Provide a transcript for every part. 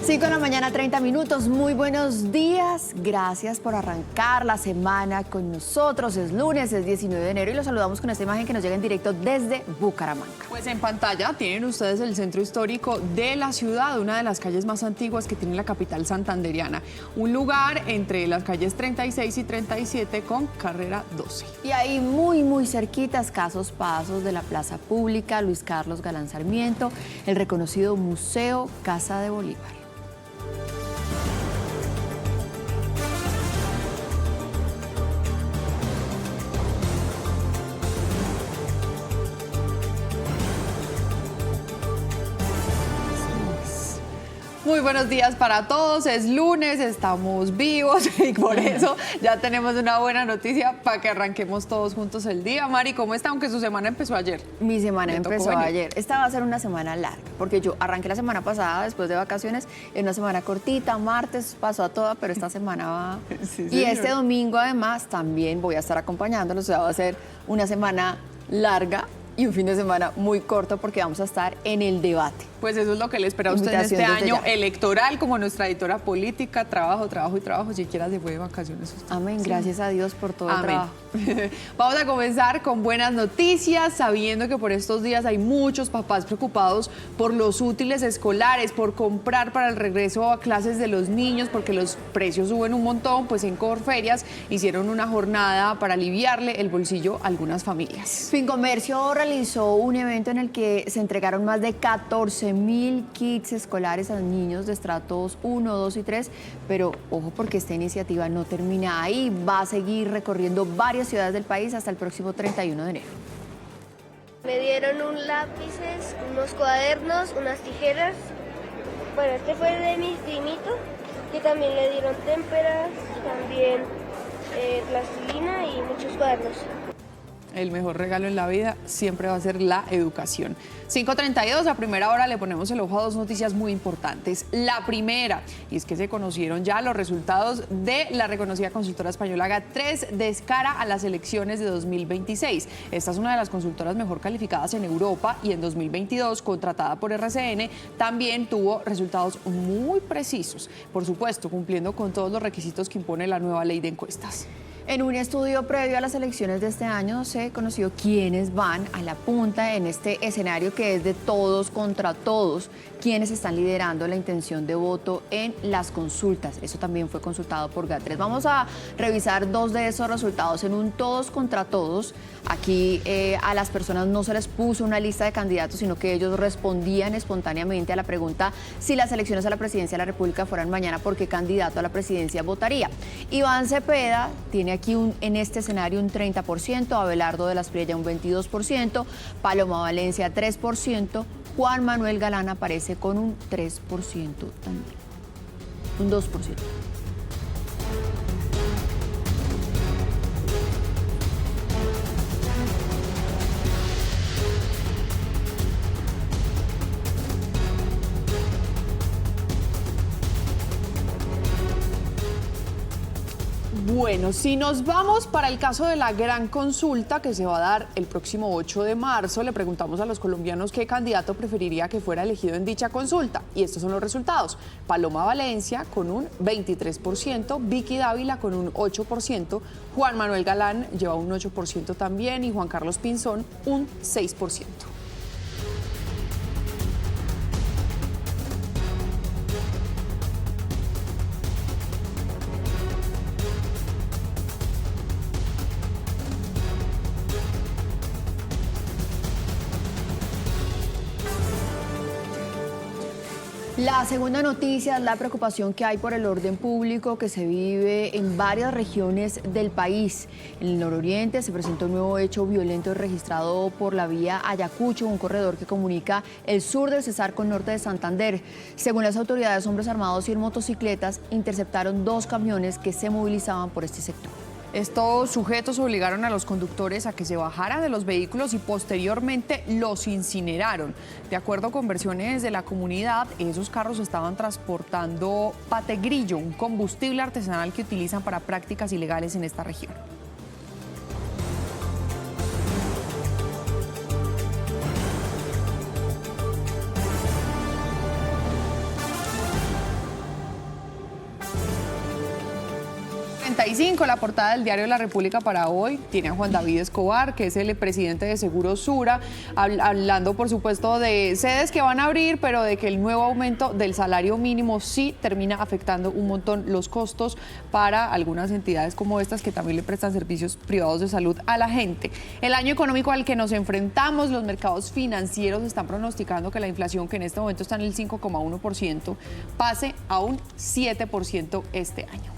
5 de la mañana, 30 minutos. Muy buenos días. Gracias por arrancar la semana con nosotros. Es lunes, es 19 de enero y los saludamos con esta imagen que nos llega en directo desde Bucaramanga. Pues en pantalla tienen ustedes el centro histórico de la ciudad, una de las calles más antiguas que tiene la capital santanderiana. Un lugar entre las calles 36 y 37 con carrera 12. Y ahí muy cerquita, escasos pasos de la plaza pública Luis Carlos Galán Sarmiento, el reconocido Museo Casa de Bolívar. Muy buenos días para todos, es lunes, estamos vivos y por eso ya tenemos una buena noticia para que arranquemos todos juntos el día. Mari, ¿cómo está? Aunque su semana empezó ayer. Mi semana empezó ayer. Esta va a ser una semana larga, porque yo arranqué la semana pasada después de vacaciones, en una semana cortita, martes pasó a toda, pero esta semana va... Sí, y este domingo además también voy a estar acompañándolos, o sea, va a ser una semana larga y un fin de semana muy corto porque vamos a estar en el debate. Pues eso es lo que le espera a usted en este año electoral, como nuestra editora política, trabajo y trabajo, si quiera se fue de vacaciones usted. Amén, gracias a Dios por todo el trabajo. Vamos a comenzar con buenas noticias, sabiendo que por estos días hay muchos papás preocupados por los útiles escolares, por comprar para el regreso a clases de los niños, porque los precios suben un montón. Pues en Corferias hicieron una jornada para aliviarle el bolsillo a algunas familias. Fincomercio realizó un evento en el que se entregaron más de 14.000 kits escolares a niños de estratos 1, 2 y 3, pero ojo porque esta iniciativa no termina ahí, va a seguir recorriendo varias ciudades del país hasta el próximo 31 de enero. Me dieron un lápices, unos cuadernos, unas tijeras. Bueno, este fue de mi primito, que también le dieron témperas, también plastilina y muchos cuadernos. El mejor regalo en la vida siempre va a ser la educación. 5:32, a primera hora le ponemos el ojo a dos noticias muy importantes. La primera, y es que se conocieron ya los resultados de la reconocida consultora española GAT3 de cara a las elecciones de 2026. Esta es una de las consultoras mejor calificadas en Europa y en 2022, contratada por RCN, también tuvo resultados muy precisos. Por supuesto, cumpliendo con todos los requisitos que impone la nueva ley de encuestas. En un estudio previo a las elecciones de este año se conoció quiénes van a la punta en este escenario que es de todos contra todos, quienes están liderando la intención de voto en las consultas. Eso también fue consultado por GAT3. Vamos a revisar dos de esos resultados. En un todos contra todos, aquí a las personas no se les puso una lista de candidatos, sino que ellos respondían espontáneamente a la pregunta si las elecciones a la presidencia de la República fueran mañana, ¿por qué candidato a la presidencia votaría? Iván Cepeda tiene aquí en este escenario un 30%, Abelardo de las Priella un 22%, Paloma Valencia 3%, Juan Manuel Galán aparece con un 3% también, un 2%. Bueno, si nos vamos para el caso de la gran consulta que se va a dar el próximo 8 de marzo, le preguntamos a los colombianos qué candidato preferiría que fuera elegido en dicha consulta. Y estos son los resultados. Paloma Valencia con un 23%, Vicky Dávila con un 8%, Juan Manuel Galán lleva un 8% también y Juan Carlos Pinzón un 6%. La segunda noticia es la preocupación que hay por el orden público que se vive en varias regiones del país. En el nororiente se presentó un nuevo hecho violento registrado por la vía Ayacucho, un corredor que comunica el sur del Cesar con norte de Santander. Según las autoridades, hombres armados y en motocicletas interceptaron 2 camiones que se movilizaban por este sector. Estos sujetos obligaron a los conductores a que se bajaran de los vehículos y posteriormente los incineraron. De acuerdo con versiones de la comunidad, esos carros estaban transportando pategrillo, un combustible artesanal que utilizan para prácticas ilegales en esta región. 5:45, la portada del diario La República para hoy tiene a Juan David Escobar, que es el presidente de Seguros Sura, hablando por supuesto de sedes que van a abrir, pero de que el nuevo aumento del salario mínimo sí termina afectando un montón los costos para algunas entidades como estas que también le prestan servicios privados de salud a la gente. El año económico al que nos enfrentamos, los mercados financieros están pronosticando que la inflación, que en este momento está en el 5,1%, pase a un 7% este año.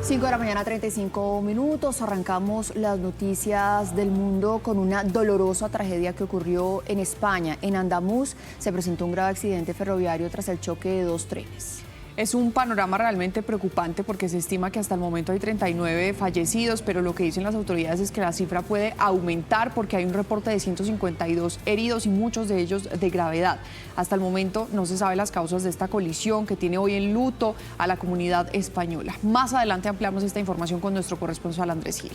Cinco de la mañana, 35 minutos. Arrancamos las noticias del mundo con una dolorosa tragedia que ocurrió en España. En Andamús se presentó un grave accidente ferroviario tras el choque de dos trenes. Es un panorama realmente preocupante porque se estima que hasta el momento hay 39 fallecidos, pero lo que dicen las autoridades es que la cifra puede aumentar porque hay un reporte de 152 heridos y muchos de ellos de gravedad. Hasta el momento no se sabe las causas de esta colisión que tiene hoy en luto a la comunidad española. Más adelante ampliamos esta información con nuestro corresponsal Andrés Gil.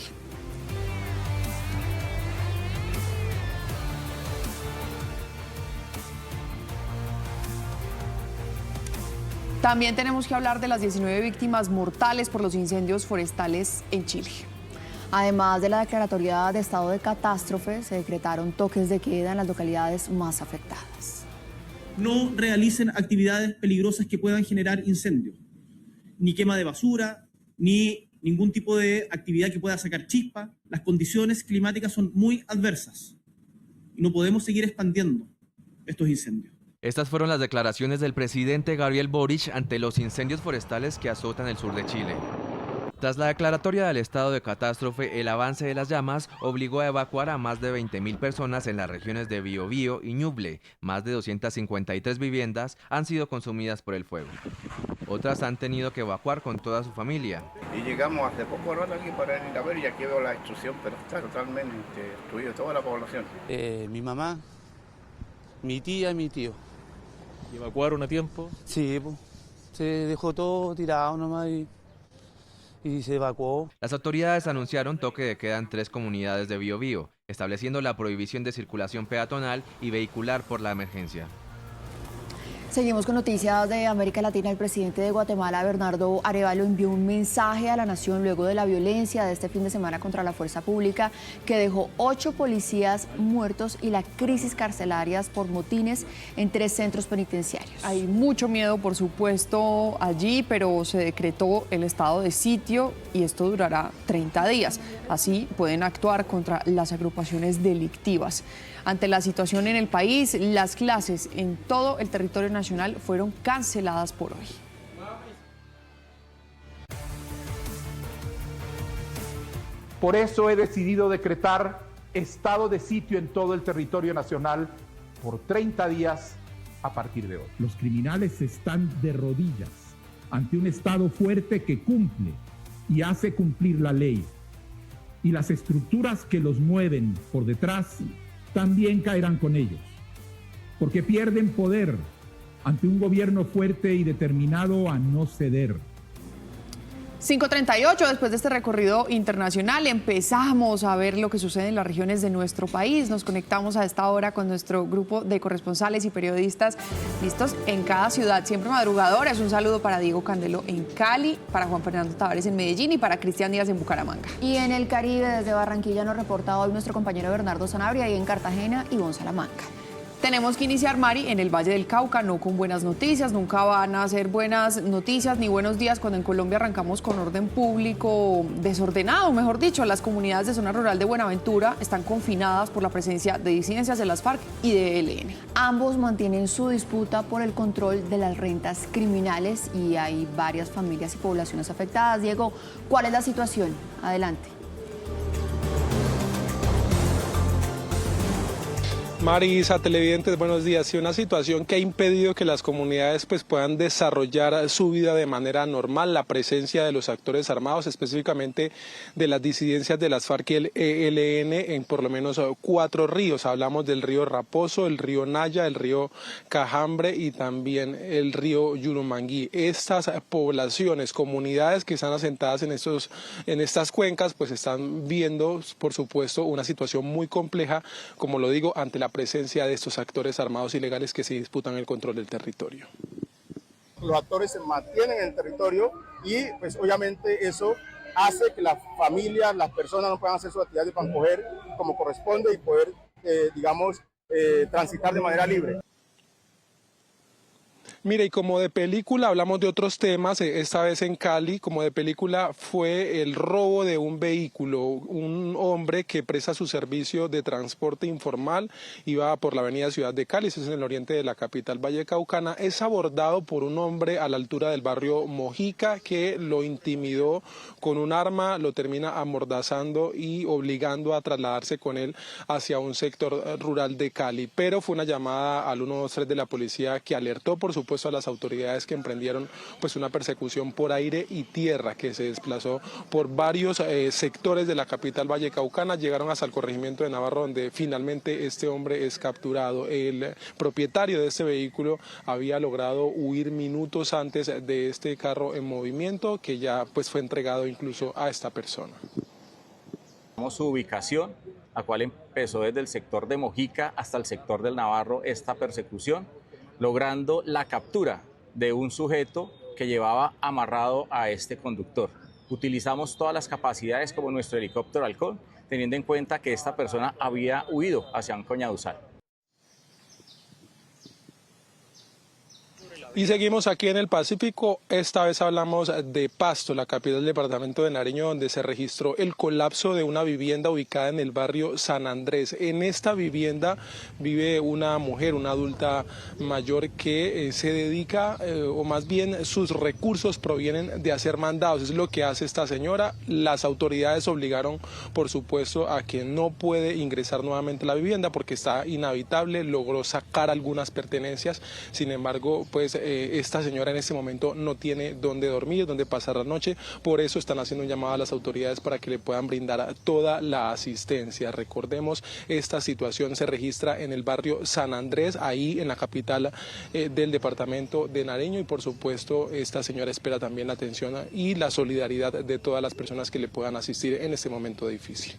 También tenemos que hablar de las 19 víctimas mortales por los incendios forestales en Chile. Además de la declaratoria de estado de catástrofe, se decretaron toques de queda en las localidades más afectadas. No realicen actividades peligrosas que puedan generar incendios, ni quema de basura, ni ningún tipo de actividad que pueda sacar chispa. Las condiciones climáticas son muy adversas y no podemos seguir expandiendo estos incendios. Estas fueron las declaraciones del presidente Gabriel Boric ante los incendios forestales que azotan el sur de Chile. Tras la declaratoria del estado de catástrofe, el avance de las llamas obligó a evacuar a más de 20.000 personas en las regiones de Biobío y Ñuble. Más de 253 viviendas han sido consumidas por el fuego. Otras han tenido que evacuar con toda su familia. Y llegamos hace poco rato aquí para ir a ver y aquí veo la destrucción, pero está totalmente destruida toda la población. Mi mamá, mi tía y mi tío. ¿Y evacuaron a tiempo? Sí, pues, se dejó todo tirado nomás y se evacuó. Las autoridades anunciaron toque de queda en 3 comunidades de Biobío, estableciendo la prohibición de circulación peatonal y vehicular por la emergencia. Seguimos con noticias de América Latina. El presidente de Guatemala, Bernardo Arévalo, envió un mensaje a la nación luego de la violencia de este fin de semana contra la fuerza pública que dejó 8 policías muertos y la crisis carcelarias por motines en 3 centros penitenciarios. Hay mucho miedo, por supuesto, allí, pero se decretó el estado de sitio y esto durará 30 días. Así pueden actuar contra las agrupaciones delictivas. Ante la situación en el país, las clases en todo el territorio nacional fueron canceladas por hoy. Por eso he decidido decretar estado de sitio en todo el territorio nacional por 30 días a partir de hoy. Los criminales están de rodillas ante un Estado fuerte que cumple y hace cumplir la ley. Y las estructuras que los mueven por detrás también caerán con ellos, porque pierden poder ante un gobierno fuerte y determinado a no ceder. 5:38, después de este recorrido internacional, empezamos a ver lo que sucede en las regiones de nuestro país. Nos conectamos a esta hora con nuestro grupo de corresponsales y periodistas listos en cada ciudad, siempre madrugadores. Un saludo para Diego Candelo en Cali, para Juan Fernando Tavares en Medellín y para Cristian Díaz en Bucaramanga. Y en el Caribe, desde Barranquilla, nos reporta hoy nuestro compañero Bernardo Sanabria, y en Cartagena, Ivonne Salamanca. Tenemos que iniciar, Mari, en el Valle del Cauca, no con buenas noticias, nunca van a ser buenas noticias ni buenos días cuando en Colombia arrancamos con orden público desordenado, mejor dicho. Las comunidades de zona rural de Buenaventura están confinadas por la presencia de disidencias de las FARC y de ELN. Ambos mantienen su disputa por el control de las rentas criminales y hay varias familias y poblaciones afectadas. Diego, ¿cuál es la situación? Adelante. Marisa, televidentes, buenos días. Sí, una situación que ha impedido que las comunidades puedan desarrollar su vida de manera normal, la presencia de los actores armados, específicamente de las disidencias de las FARC y el ELN en por lo menos 4 ríos. Hablamos del río Raposo, el río Naya, el río Cajambre y también el río Yurumangui. Estas poblaciones, comunidades que están asentadas en estas cuencas, pues están viendo, por supuesto, una situación muy compleja, como lo digo, ante la presencia de estos actores armados ilegales que se disputan el control del territorio. Los actores se mantienen en el territorio y pues obviamente eso hace que las familias, las personas no puedan hacer sus actividades de pancoger como corresponde y poder, transitar de manera libre. Mire, y como de película hablamos de otros temas, esta vez en Cali, como de película fue el robo de un vehículo. Un hombre que presta su servicio de transporte informal, iba por la avenida Ciudad de Cali, eso es en el oriente de la capital vallecaucana, es abordado por un hombre a la altura del barrio Mojica que lo intimidó con un arma, lo termina amordazando y obligando a trasladarse con él hacia un sector rural de Cali. Pero fue una llamada al 123 de la policía que alertó, por supuesto, a las autoridades que emprendieron una persecución por aire y tierra que se desplazó por varios sectores de la capital vallecaucana, llegaron hasta el corregimiento de Navarro, donde finalmente este hombre es capturado. El propietario de este vehículo había logrado huir minutos antes de este carro en movimiento, que ya fue entregado incluso a esta persona. Su ubicación, la cual empezó desde el sector de Mojica hasta el sector del Navarro esta persecución, logrando la captura de un sujeto que llevaba amarrado a este conductor. Utilizamos todas las capacidades como nuestro helicóptero Halcón, teniendo en cuenta que esta persona había huido hacia un Coñaduzal. Y seguimos aquí en el Pacífico, esta vez hablamos de Pasto, la capital del departamento de Nariño, donde se registró el colapso de una vivienda ubicada en el barrio San Andrés. En esta vivienda vive una mujer, una adulta mayor que se dedica, o más bien sus recursos provienen de hacer mandados, es lo que hace esta señora. Las autoridades obligaron, por supuesto, a quien no puede ingresar nuevamente a la vivienda porque está inhabitable, logró sacar algunas pertenencias, sin embargo, esta señora en este momento no tiene dónde dormir, dónde pasar la noche, por eso están haciendo un llamado a las autoridades para que le puedan brindar toda la asistencia. Recordemos, esta situación se registra en el barrio San Andrés, ahí en la capital del departamento de Nariño, y por supuesto esta señora espera también la atención y la solidaridad de todas las personas que le puedan asistir en este momento difícil.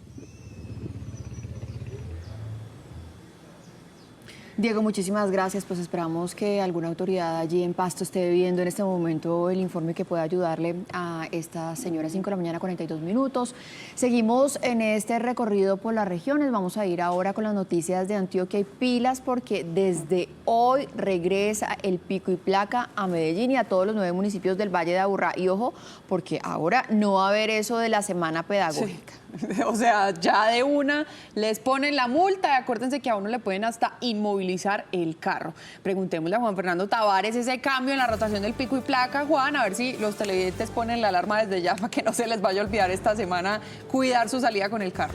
Diego, muchísimas gracias. Pues esperamos que alguna autoridad allí en Pasto esté viendo en este momento el informe que pueda ayudarle a esta señora. 5 de la mañana, 42 minutos. Seguimos en este recorrido por las regiones. Vamos a ir ahora con las noticias de Antioquia y pilas, porque desde hoy regresa el pico y placa a Medellín y a todos los 9 municipios del Valle de Aburrá. Y ojo, porque ahora no va a haber eso de la semana pedagógica. Sí. O sea, ya de una les ponen la multa y acuérdense que a uno le pueden hasta inmovilizar el carro. Preguntémosle a Juan Fernando Tavares ese cambio en la rotación del pico y placa. Juan, a ver si los televidentes ponen la alarma desde ya para que no se les vaya a olvidar esta semana cuidar su salida con el carro.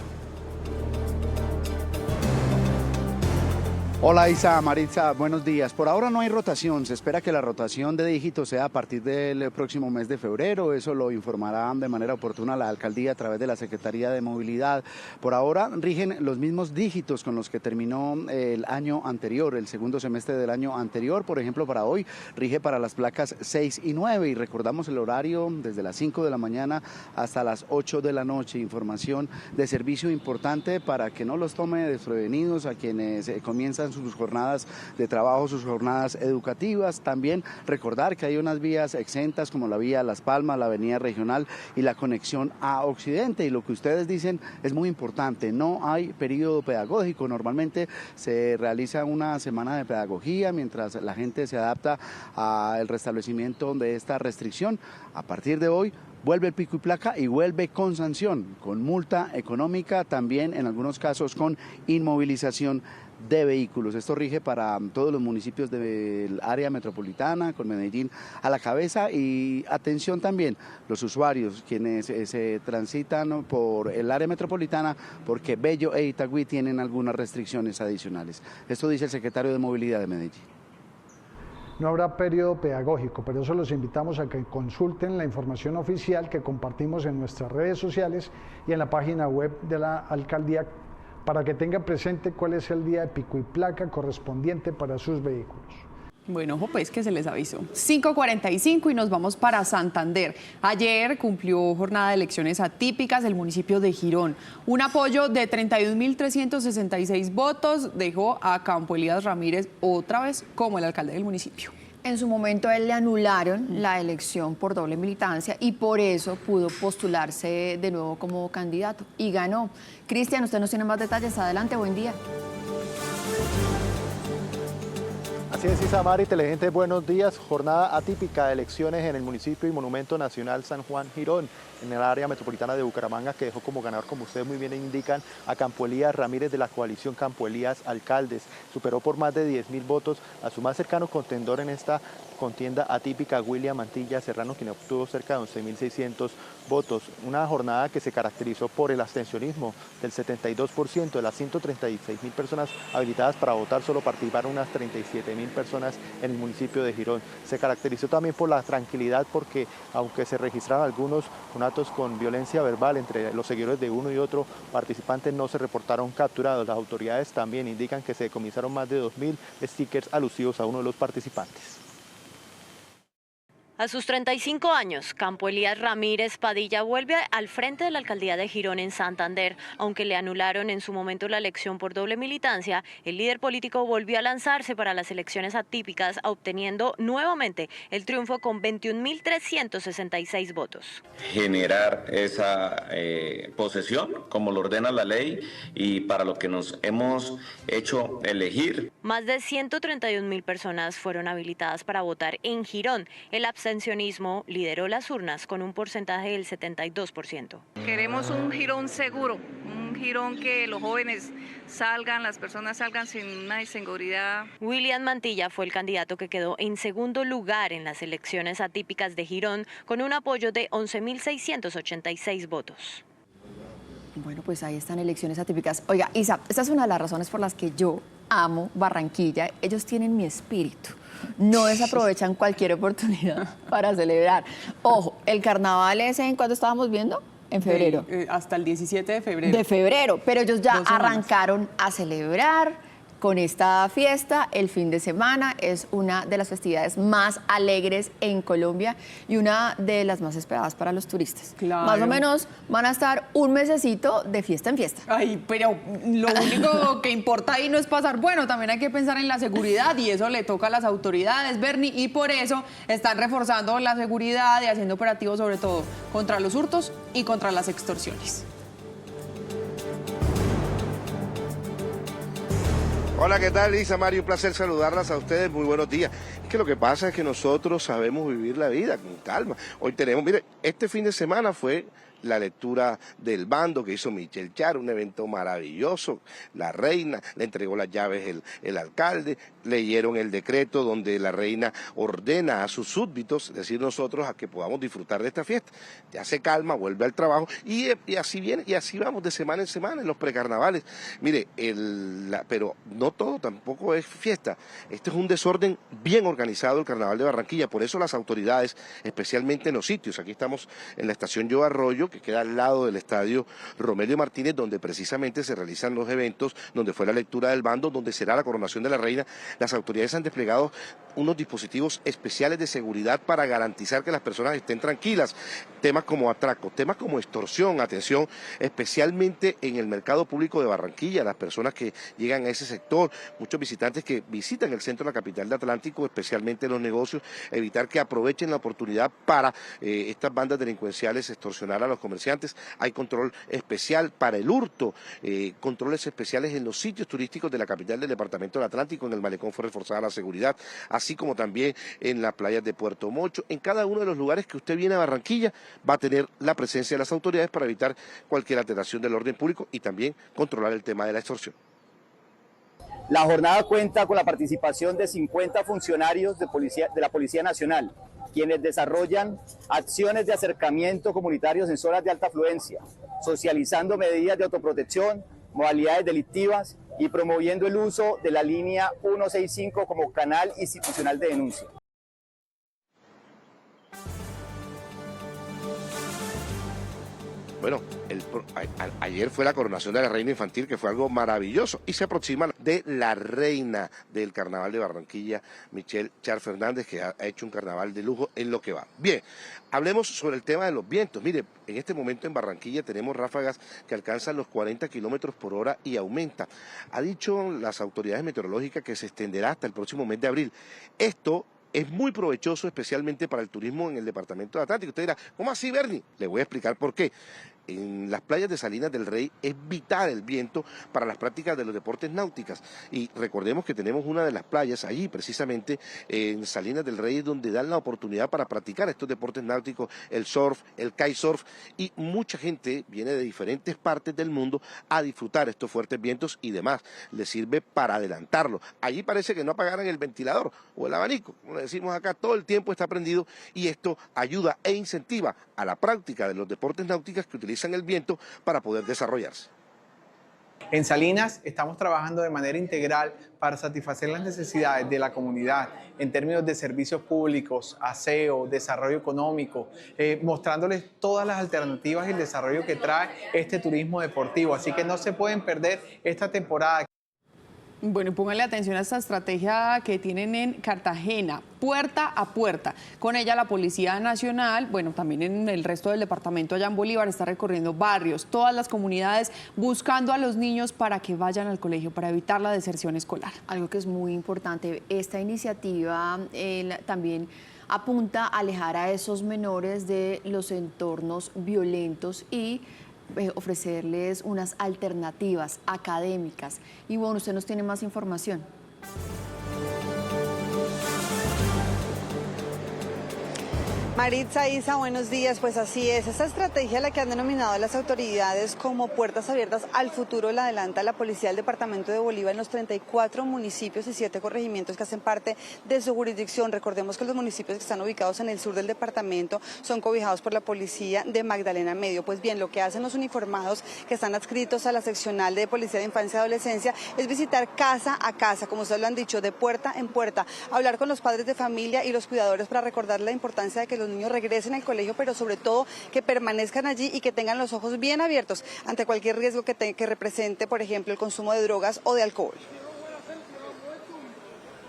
Hola Isa, Maritza, buenos días. Por ahora no hay rotación, se espera que la rotación de dígitos sea a partir del próximo mes de febrero, eso lo informará de manera oportuna la alcaldía a través de la Secretaría de Movilidad. Por ahora rigen los mismos dígitos con los que terminó el año anterior, el segundo semestre del año anterior. Por ejemplo, para hoy rige para las placas 6 y 9 y recordamos el horario desde las 5 de la mañana hasta las 8 de la noche. Información de servicio importante para que no los tome desprevenidos a quienes comienzan sus jornadas de trabajo, sus jornadas educativas. También recordar que hay unas vías exentas como la vía Las Palmas, la avenida regional y la conexión a Occidente. Y lo que ustedes dicen es muy importante, no hay periodo pedagógico. Normalmente se realiza una semana de pedagogía mientras la gente se adapta al restablecimiento de esta restricción. A partir de hoy vuelve el pico y placa y vuelve con sanción, con multa económica, también en algunos casos con inmovilización de vehículos. Esto rige para todos los municipios del área metropolitana, con Medellín a la cabeza, y atención también los usuarios quienes se transitan por el área metropolitana, porque Bello e Itagüí tienen algunas restricciones adicionales. Esto dice el secretario de Movilidad de Medellín. No habrá periodo pedagógico, pero eso los invitamos a que consulten la información oficial que compartimos en nuestras redes sociales y en la página web de la alcaldía, para que tengan presente cuál es el día de pico y placa correspondiente para sus vehículos. Bueno, ojo pues que se les avisó. 5:45 y nos vamos para Santander. Ayer cumplió jornada de elecciones atípicas el municipio de Girón. Un apoyo de 31.366 votos dejó a Campo Elías Ramírez otra vez como el alcalde del municipio. En su momento a él le anularon la elección por doble militancia y por eso pudo postularse de nuevo como candidato y ganó. Cristian, usted nos tiene más detalles. Adelante, buen día. Así es, Isamar y Telegente, buenos días. Jornada atípica de elecciones en el municipio y Monumento Nacional San Juan Girón, en el área metropolitana de Bucaramanga, que dejó como ganador, como ustedes muy bien indican, a Campo Elías Ramírez de la coalición Campo Elías Alcaldes. Superó por más de 10.000 votos a su más cercano contendor en esta contienda atípica, William Mantilla Serrano, quien obtuvo cerca de 11.600 votos. Una jornada que se caracterizó por el abstencionismo del 72%. De las 136.000 personas habilitadas para votar, solo participaron unas 37.000 personas en el municipio de Girón. Se caracterizó también por la tranquilidad, porque aunque se registraron algunos conatos con violencia verbal entre los seguidores de uno y otro participante, no se reportaron capturados. Las autoridades también indican que se decomisaron más de 2.000 stickers alusivos a uno de los participantes. A sus 35 años, Campo Elías Ramírez Padilla vuelve al frente de la alcaldía de Girón en Santander. Aunque le anularon en su momento la elección por doble militancia, el líder político volvió a lanzarse para las elecciones atípicas, obteniendo nuevamente el triunfo con 21.366 votos. Generar esa posesión, como lo ordena la ley, y para lo que nos hemos hecho elegir. Más de 131.000 personas fueron habilitadas para votar en Girón. El abstencionismo lideró las urnas con un porcentaje del 72%. Queremos un Girón seguro, un Girón que los jóvenes salgan, las personas salgan sin una inseguridad. William Mantilla fue el candidato que quedó en segundo lugar en las elecciones atípicas de Girón, con un apoyo de 11.686 votos. Bueno, pues ahí están elecciones atípicas. Oiga, Isa, esta es una de las razones por las que yo amo Barranquilla. Ellos tienen mi espíritu. No desaprovechan cualquier oportunidad para celebrar. Ojo, el carnaval ese, ¿en cuándo estábamos viendo? En febrero. Hasta el 17 de febrero. De febrero, pero ellos ya arrancaron a celebrar con esta fiesta. El fin de semana es una de las festividades más alegres en Colombia y una de las más esperadas para los turistas. Claro. Más o menos van a estar un mesecito de fiesta en fiesta. Ay, pero lo único que importa ahí no es pasar bueno, también hay que pensar en la seguridad y eso le toca a las autoridades, Bernie, y por eso están reforzando la seguridad y haciendo operativos sobre todo contra los hurtos y contra las extorsiones. Hola, ¿qué tal, Lisa, Mario? Un placer saludarlas a ustedes, muy buenos días. Es que lo que pasa es que nosotros sabemos vivir la vida con calma. Hoy tenemos, mire, este fin de semana fue la lectura del bando que hizo Michel Char, un evento maravilloso. La reina le entregó las llaves el alcalde, leyeron el decreto donde la reina ordena a sus súbditos, es decir, nosotros, a que podamos disfrutar de esta fiesta. Ya se calma, vuelve al trabajo y así viene, y así vamos de semana en semana en los precarnavales. Mire, pero no todo tampoco es fiesta. Este es un desorden bien organizado, el Carnaval de Barranquilla. Por eso las autoridades, especialmente en los sitios, aquí estamos en la estación Yo Arroyo, que queda al lado del estadio Romelio Martínez, donde precisamente se realizan los eventos, donde fue la lectura del bando, donde será la coronación de la reina. Las autoridades han desplegado unos dispositivos especiales de seguridad para garantizar que las personas estén tranquilas. Temas como atraco, temas como extorsión, atención, especialmente en el mercado público de Barranquilla, las personas que llegan a ese sector, muchos visitantes que visitan el centro de la capital de Atlántico, especialmente los negocios, evitar que aprovechen la oportunidad para estas bandas delincuenciales extorsionar a los comerciantes. Hay control especial para el hurto, controles especiales en los sitios turísticos de la capital del departamento del Atlántico. En el malecón fue reforzada la seguridad, así como también en las playas de Puerto Mocho. En cada uno de los lugares que usted viene a Barranquilla va a tener la presencia de las autoridades para evitar cualquier alteración del orden público y también controlar el tema de la extorsión. La jornada cuenta con la participación de 50 funcionarios de la Policía Nacional, quienes desarrollan acciones de acercamiento comunitarios en zonas de alta afluencia, socializando medidas de autoprotección, modalidades delictivas y promoviendo el uso de la línea 165 como canal institucional de denuncia. Bueno, ayer fue la coronación de la reina infantil, que fue algo maravilloso, y se aproxima de la reina del carnaval de Barranquilla, Michelle Char Fernández, que ha hecho un carnaval de lujo en lo que va. Bien, hablemos sobre el tema de los vientos. Mire, en este momento en Barranquilla tenemos ráfagas que alcanzan los 40 kilómetros por hora y aumenta. Ha dicho las autoridades meteorológicas que se extenderá hasta el próximo mes de abril. Esto es muy provechoso, especialmente para el turismo en el departamento de Atlántico. Usted dirá, ¿cómo así, Bernie? Le voy a explicar por qué. En las playas de Salinas del Rey es vital el viento para las prácticas de los deportes náuticos. Y recordemos que tenemos una de las playas allí, precisamente en Salinas del Rey, donde dan la oportunidad para practicar estos deportes náuticos, el surf, el kitesurf, y mucha gente viene de diferentes partes del mundo a disfrutar estos fuertes vientos y demás. Les sirve para adelantarlo. Allí parece que no apagaran el ventilador o el abanico, como decimos acá, todo el tiempo está prendido, y esto ayuda e incentiva a la práctica de los deportes náuticos que utilizan el viento para poder desarrollarse. En Salinas estamos trabajando de manera integral para satisfacer las necesidades de la comunidad en términos de servicios públicos, aseo, desarrollo económico, mostrándoles todas las alternativas y el desarrollo que trae este turismo deportivo. Así que no se pueden perder esta temporada. Bueno, y pónganle atención a esta estrategia que tienen en Cartagena, puerta a puerta. Con ella la Policía Nacional, bueno, también en el resto del departamento allá en Bolívar, está recorriendo barrios, todas las comunidades, buscando a los niños para que vayan al colegio, para evitar la deserción escolar. Algo que es muy importante, esta iniciativa también apunta a alejar a esos menores de los entornos violentos y ofrecerles unas alternativas académicas. Y bueno, usted nos tiene más información. Maritza, Isa, buenos días. Pues así es, esta estrategia, la que han denominado las autoridades como puertas abiertas al futuro, la adelanta la Policía del Departamento de Bolívar en los 34 municipios y 7 corregimientos que hacen parte de su jurisdicción. Recordemos que los municipios que están ubicados en el sur del departamento son cobijados por la Policía de Magdalena Medio. Pues bien, lo que hacen los uniformados que están adscritos a la seccional de Policía de Infancia y Adolescencia es visitar casa a casa, como ustedes lo han dicho, de puerta en puerta, hablar con los padres de familia y los cuidadores para recordar la importancia de que los niños regresen al colegio, pero sobre todo que permanezcan allí y que tengan los ojos bien abiertos ante cualquier riesgo que represente, por ejemplo, el consumo de drogas o de alcohol.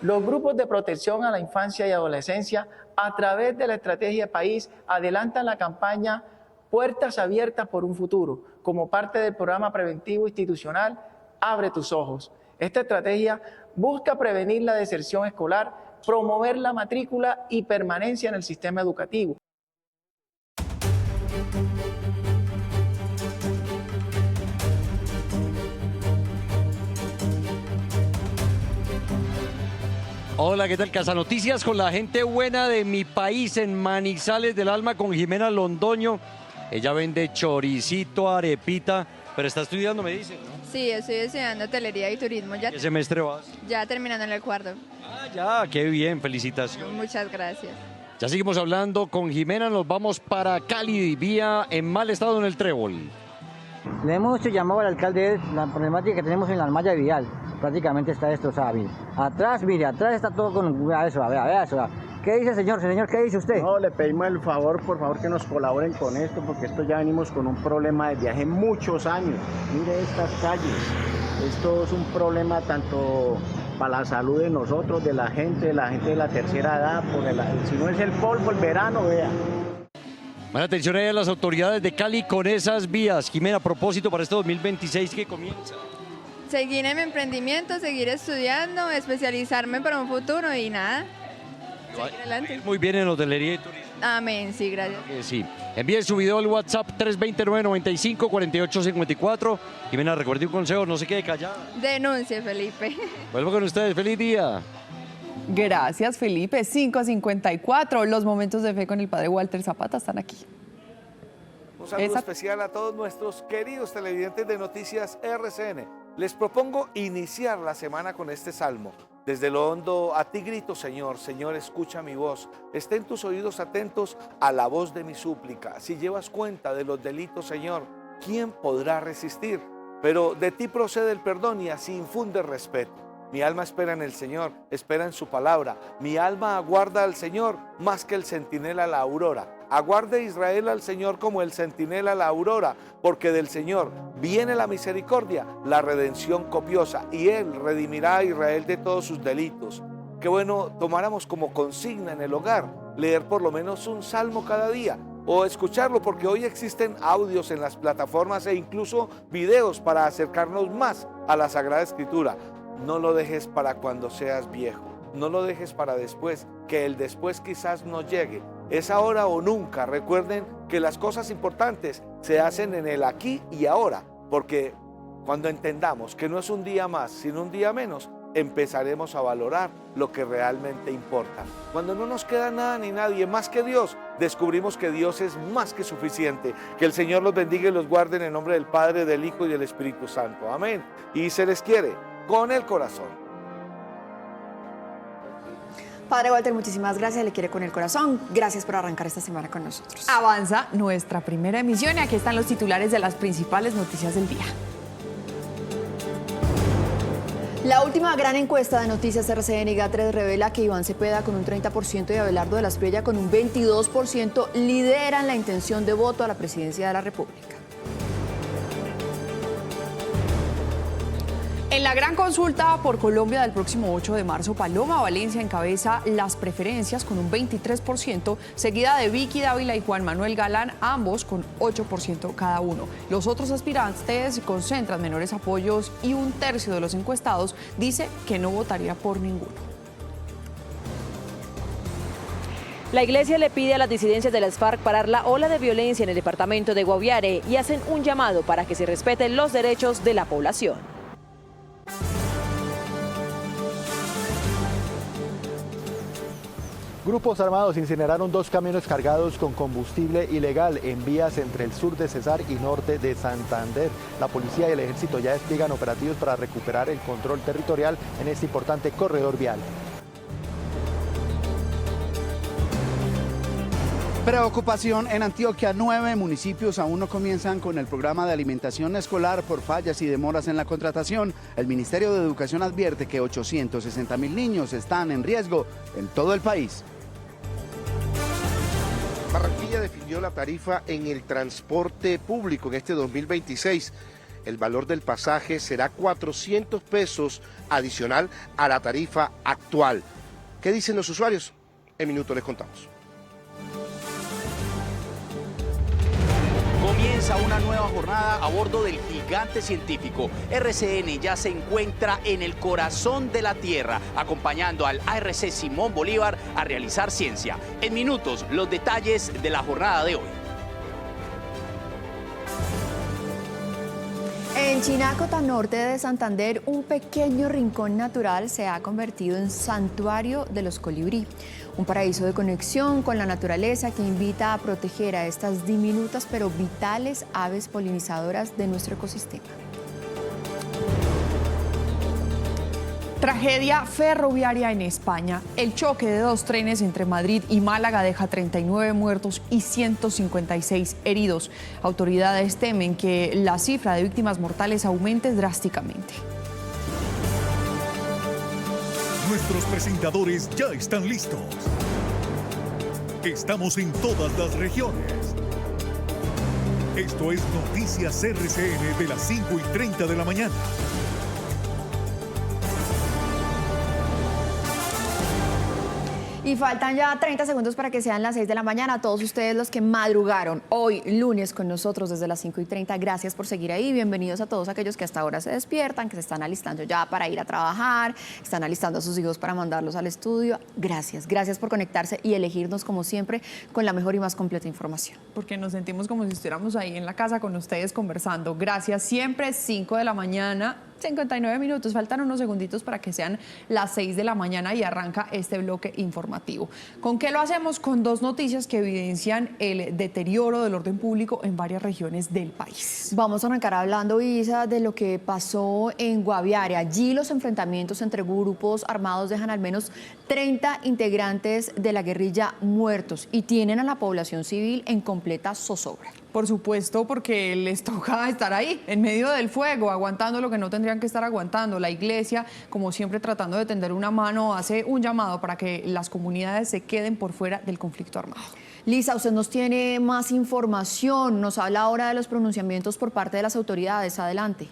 Los grupos de protección a la infancia y adolescencia, a través de la estrategia país, adelantan la campaña Puertas Abiertas por un Futuro, como parte del programa preventivo institucional Abre tus Ojos. Esta estrategia busca prevenir la deserción escolar, promover la matrícula y permanencia en el sistema educativo. Hola, ¿qué tal? Casanoticias con la gente buena de mi país en Manizales del Alma con Jimena Londoño. Ella vende choricito, arepita, pero está estudiando, me dice, ¿no? Sí, estoy estudiando hotelería y turismo. ¿Qué semestre vas? Ya terminando en el cuarto. Ah, ya, qué bien, felicitaciones. Muchas gracias. Ya seguimos hablando con Jimena, nos vamos para Cali, vía en mal estado en el Trébol. Le hemos hecho llamado al alcalde la problemática que tenemos en la malla vial. Prácticamente está destrozada, mire. Atrás, mire, atrás está todo con... Vea eso, vea eso. ¿Qué dice, señor? Señor, ¿qué dice usted? No, le pedimos el favor, por favor, que nos colaboren con esto, porque esto ya venimos con un problema desde hace muchos años. Mire estas calles. Esto es un problema tanto para la salud de nosotros, de la gente de la tercera edad, si no es el polvo, el verano, vea. Buena atención a las autoridades de Cali con esas vías. Jimena, a propósito para este 2026 que comienza. Seguir en mi emprendimiento, seguir estudiando, especializarme para un futuro y nada. Seguir adelante. Muy bien en hotelería y turismo. Amén, sí, gracias. Sí. Envíe su video al WhatsApp 329-95-4854. Jimena, recuerde un consejo, no se quede callada. Denuncie, Felipe. Vuelvo con ustedes, feliz día. Gracias, Felipe. 5:54. Los momentos de fe con el padre Walter Zapata están aquí. Un saludo especial a todos nuestros queridos televidentes de Noticias RCN. Les propongo iniciar la semana con este salmo. Desde lo hondo a ti grito, Señor, Señor, escucha mi voz. Estén tus oídos atentos a la voz de mi súplica. Si llevas cuenta de los delitos, Señor, ¿quién podrá resistir? Pero de ti procede el perdón y así infunde respeto. Mi alma espera en el Señor, espera en su palabra. Mi alma aguarda al Señor más que el centinela la aurora. Aguarde Israel al Señor como el centinela la aurora, porque del Señor viene la misericordia, la redención copiosa, y Él redimirá a Israel de todos sus delitos. Qué bueno tomáramos como consigna en el hogar leer por lo menos un salmo cada día, o escucharlo, porque hoy existen audios en las plataformas e incluso videos para acercarnos más a la Sagrada Escritura. No lo dejes para cuando seas viejo, no lo dejes para después, que el después quizás no llegue. Es ahora o nunca. Recuerden que las cosas importantes se hacen en el aquí y ahora, porque cuando entendamos que no es un día más, sino un día menos, empezaremos a valorar lo que realmente importa. Cuando no nos queda nada ni nadie más que Dios, descubrimos que Dios es más que suficiente. Que el Señor los bendiga y los guarde en el nombre del Padre, del Hijo y del Espíritu Santo. Amén. Y se les quiere con el corazón. Padre Walter, muchísimas gracias, le quiere con el corazón. Gracias por arrancar esta semana con nosotros. Avanza nuestra primera emisión y aquí están los titulares de las principales noticias del día. La última gran encuesta de Noticias RCN y GATRES revela que Iván Cepeda con un 30% y Abelardo de la Espriella con un 22% lideran la intención de voto a la presidencia de la República. En la gran consulta por Colombia del próximo 8 de marzo, Paloma Valencia encabeza las preferencias con un 23%, seguida de Vicky Dávila y Juan Manuel Galán, ambos con 8% cada uno. Los otros aspirantes concentran menores apoyos y un tercio de los encuestados dice que no votaría por ninguno. La Iglesia le pide a las disidencias de las FARC parar la ola de violencia en el departamento de Guaviare y hacen un llamado para que se respeten los derechos de la población. Grupos armados incineraron 2 camiones cargados con combustible ilegal en vías entre el sur de Cesar y norte de Santander. La policía y el ejército ya despliegan operativos para recuperar el control territorial en este importante corredor vial. Preocupación en Antioquia. 9 municipios aún no comienzan con el programa de alimentación escolar por fallas y demoras en la contratación. El Ministerio de Educación advierte que 860.000 niños están en riesgo en todo el país. Barranquilla definió la tarifa en el transporte público en este 2026. El valor del pasaje será 400 pesos adicional a la tarifa actual. ¿Qué dicen los usuarios? En minutos les contamos. Comienza una nueva jornada a bordo del gigante científico. RCN ya se encuentra en el corazón de la Tierra, acompañando al ARC Simón Bolívar a realizar ciencia. En minutos, los detalles de la jornada de hoy. En Chinacota, norte de Santander, un pequeño rincón natural se ha convertido en santuario de los colibrí. Un paraíso de conexión con la naturaleza que invita a proteger a estas diminutas pero vitales aves polinizadoras de nuestro ecosistema. Tragedia ferroviaria en España. El choque de 2 trenes entre Madrid y Málaga deja 39 muertos y 156 heridos. Autoridades temen que la cifra de víctimas mortales aumente drásticamente. Nuestros presentadores ya están listos. Estamos en todas las regiones. Esto es Noticias RCN de las 5:30 de la mañana. Y faltan ya 30 segundos para que sean las 6 de la mañana. Todos ustedes los que madrugaron hoy lunes con nosotros desde las 5:30, gracias por seguir ahí. Bienvenidos a todos aquellos que hasta ahora se despiertan, que se están alistando ya para ir a trabajar, están alistando a sus hijos para mandarlos al estudio. Gracias, gracias por conectarse y elegirnos como siempre con la mejor y más completa información. Porque nos sentimos como si estuviéramos ahí en la casa con ustedes conversando. Gracias siempre, 5 de la mañana. 59 minutos, faltan unos segunditos para que sean las 6 de la mañana y arranca este bloque informativo. ¿Con qué lo hacemos? Con dos noticias que evidencian el deterioro del orden público en varias regiones del país. Vamos a arrancar hablando, Isa, de lo que pasó en Guaviare. Allí los enfrentamientos entre grupos armados dejan al menos 30 integrantes de la guerrilla muertos y tienen a la población civil en completa zozobra. Por supuesto, porque les toca estar ahí, en medio del fuego, aguantando lo que no tendrían que estar aguantando. La iglesia, como siempre, tratando de tender una mano, hace un llamado para que las comunidades se queden por fuera del conflicto armado. Lisa, usted nos tiene más información, nos habla ahora de los pronunciamientos por parte de las autoridades. Adelante.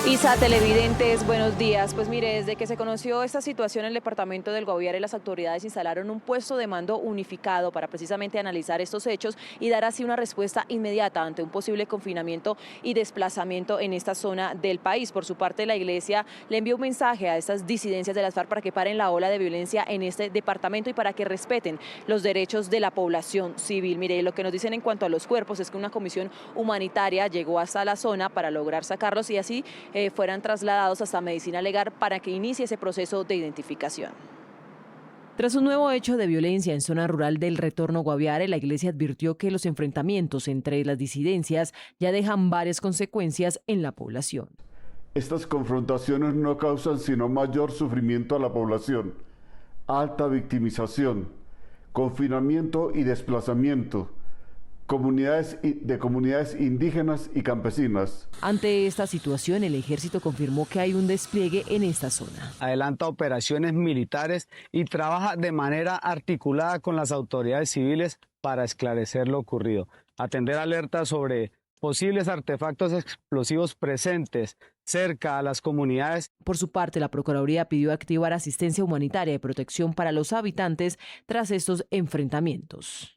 Isa, televidentes, buenos días. Pues mire, desde que se conoció esta situación en el departamento del Guaviare, las autoridades instalaron un puesto de mando unificado para precisamente analizar estos hechos y dar así una respuesta inmediata ante un posible confinamiento y desplazamiento en esta zona del país. Por su parte, la iglesia le envió un mensaje a estas disidencias de las FARC para que paren la ola de violencia en este departamento y para que respeten los derechos de la población civil. Mire, lo que nos dicen en cuanto a los cuerpos es que una comisión humanitaria llegó hasta la zona para lograr sacarlos y así fueran trasladados hasta Medicina Legal para que inicie ese proceso de identificación. Tras un nuevo hecho de violencia en zona rural del Retorno Guaviare, la iglesia advirtió que los enfrentamientos entre las disidencias ya dejan varias consecuencias en la población. Estas confrontaciones no causan sino mayor sufrimiento a la población, alta victimización, confinamiento y desplazamiento, comunidades indígenas y campesinas. Ante esta situación, el ejército confirmó que hay un despliegue en esta zona. Adelanta operaciones militares y trabaja de manera articulada con las autoridades civiles para esclarecer lo ocurrido, atender alertas sobre posibles artefactos explosivos presentes cerca a las comunidades. Por su parte, la Procuraduría pidió activar asistencia humanitaria y protección para los habitantes tras estos enfrentamientos.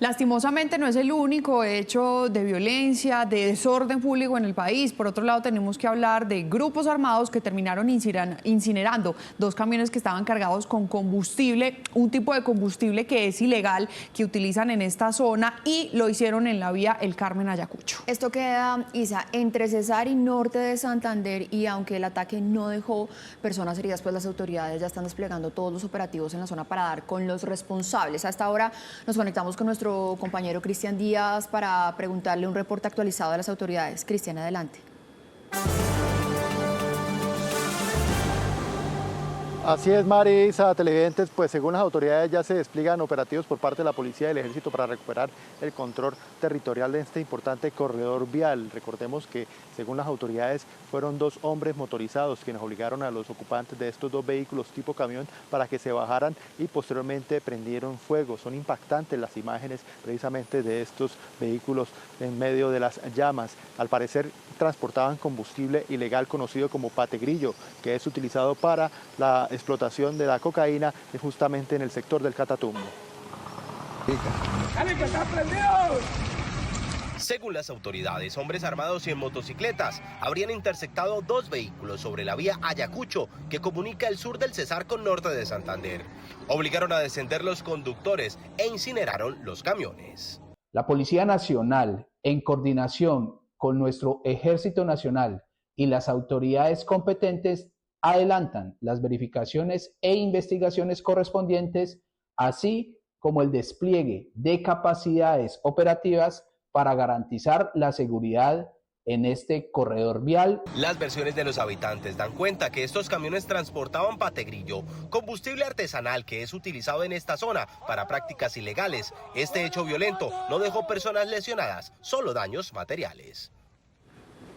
Lastimosamente no es el único hecho de violencia, de desorden público en el país. Por otro lado, tenemos que hablar de grupos armados que terminaron incinerando dos camiones que estaban cargados con combustible, un tipo de combustible que es ilegal, que utilizan en esta zona, y lo hicieron en la vía El Carmen Ayacucho. Esto queda, Isa, entre Cesar y norte de Santander, y aunque el ataque no dejó personas heridas, pues las autoridades ya están desplegando todos los operativos en la zona para dar con los responsables. A esta hora nos conectamos con nuestro compañero Cristian Díaz para preguntarle un reporte actualizado de las autoridades. Cristian, adelante. Así es, Marisa, televidentes, pues según las autoridades ya se despliegan operativos por parte de la policía y del ejército para recuperar el control territorial de este importante corredor vial. Recordemos que según las autoridades fueron dos hombres motorizados quienes obligaron a los ocupantes de estos dos vehículos tipo camión para que se bajaran y posteriormente prendieron fuego. Son impactantes las imágenes precisamente de estos vehículos en medio de las llamas. Al parecer transportaban combustible ilegal conocido como pategrillo, que es utilizado para la explotación de la cocaína justamente en el sector del Catatumbo. Según las autoridades, hombres armados y en motocicletas habrían interceptado dos vehículos sobre la vía Ayacucho, que comunica el sur del Cesar con norte de Santander. Obligaron a descender los conductores e incineraron los camiones. La Policía Nacional, en coordinación con nuestro Ejército Nacional y las autoridades competentes, adelantan las verificaciones e investigaciones correspondientes, así como el despliegue de capacidades operativas para garantizar la seguridad en este corredor vial. Las versiones de los habitantes dan cuenta que estos camiones transportaban pategrillo, combustible artesanal que es utilizado en esta zona para prácticas ilegales. Este hecho violento no dejó personas lesionadas, solo daños materiales.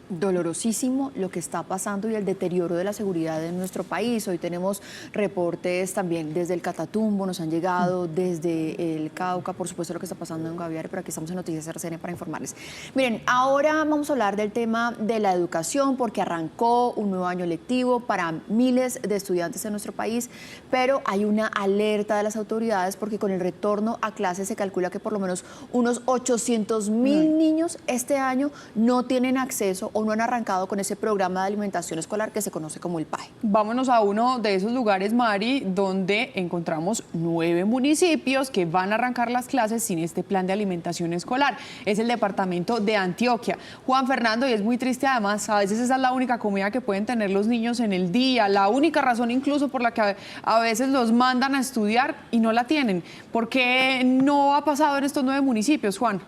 Dolorosísimo lo que está pasando y el deterioro de la seguridad en nuestro país. Hoy tenemos reportes también desde el Catatumbo, nos han llegado desde el Cauca, por supuesto lo que está pasando en Guaviare, pero aquí estamos en Noticias RCN para informarles. Miren, ahora vamos a hablar del tema de la educación, porque arrancó un nuevo año lectivo para miles de estudiantes en nuestro país, pero hay una alerta de las autoridades porque con el retorno a clases se calcula que por lo menos unos 800.000 niños este año no tienen acceso o no han arrancado con ese programa de alimentación escolar que se conoce como el PAE. Vámonos a uno de esos lugares, Mari, donde encontramos 9 municipios que van a arrancar las clases sin este plan de alimentación escolar. Es el departamento de Antioquia. Juan Fernando, y es muy triste además, a veces esa es la única comida que pueden tener los niños en el día, la única razón incluso por la que a veces los mandan a estudiar y no la tienen. ¿Por qué no ha pasado en estos 9 municipios, Juan?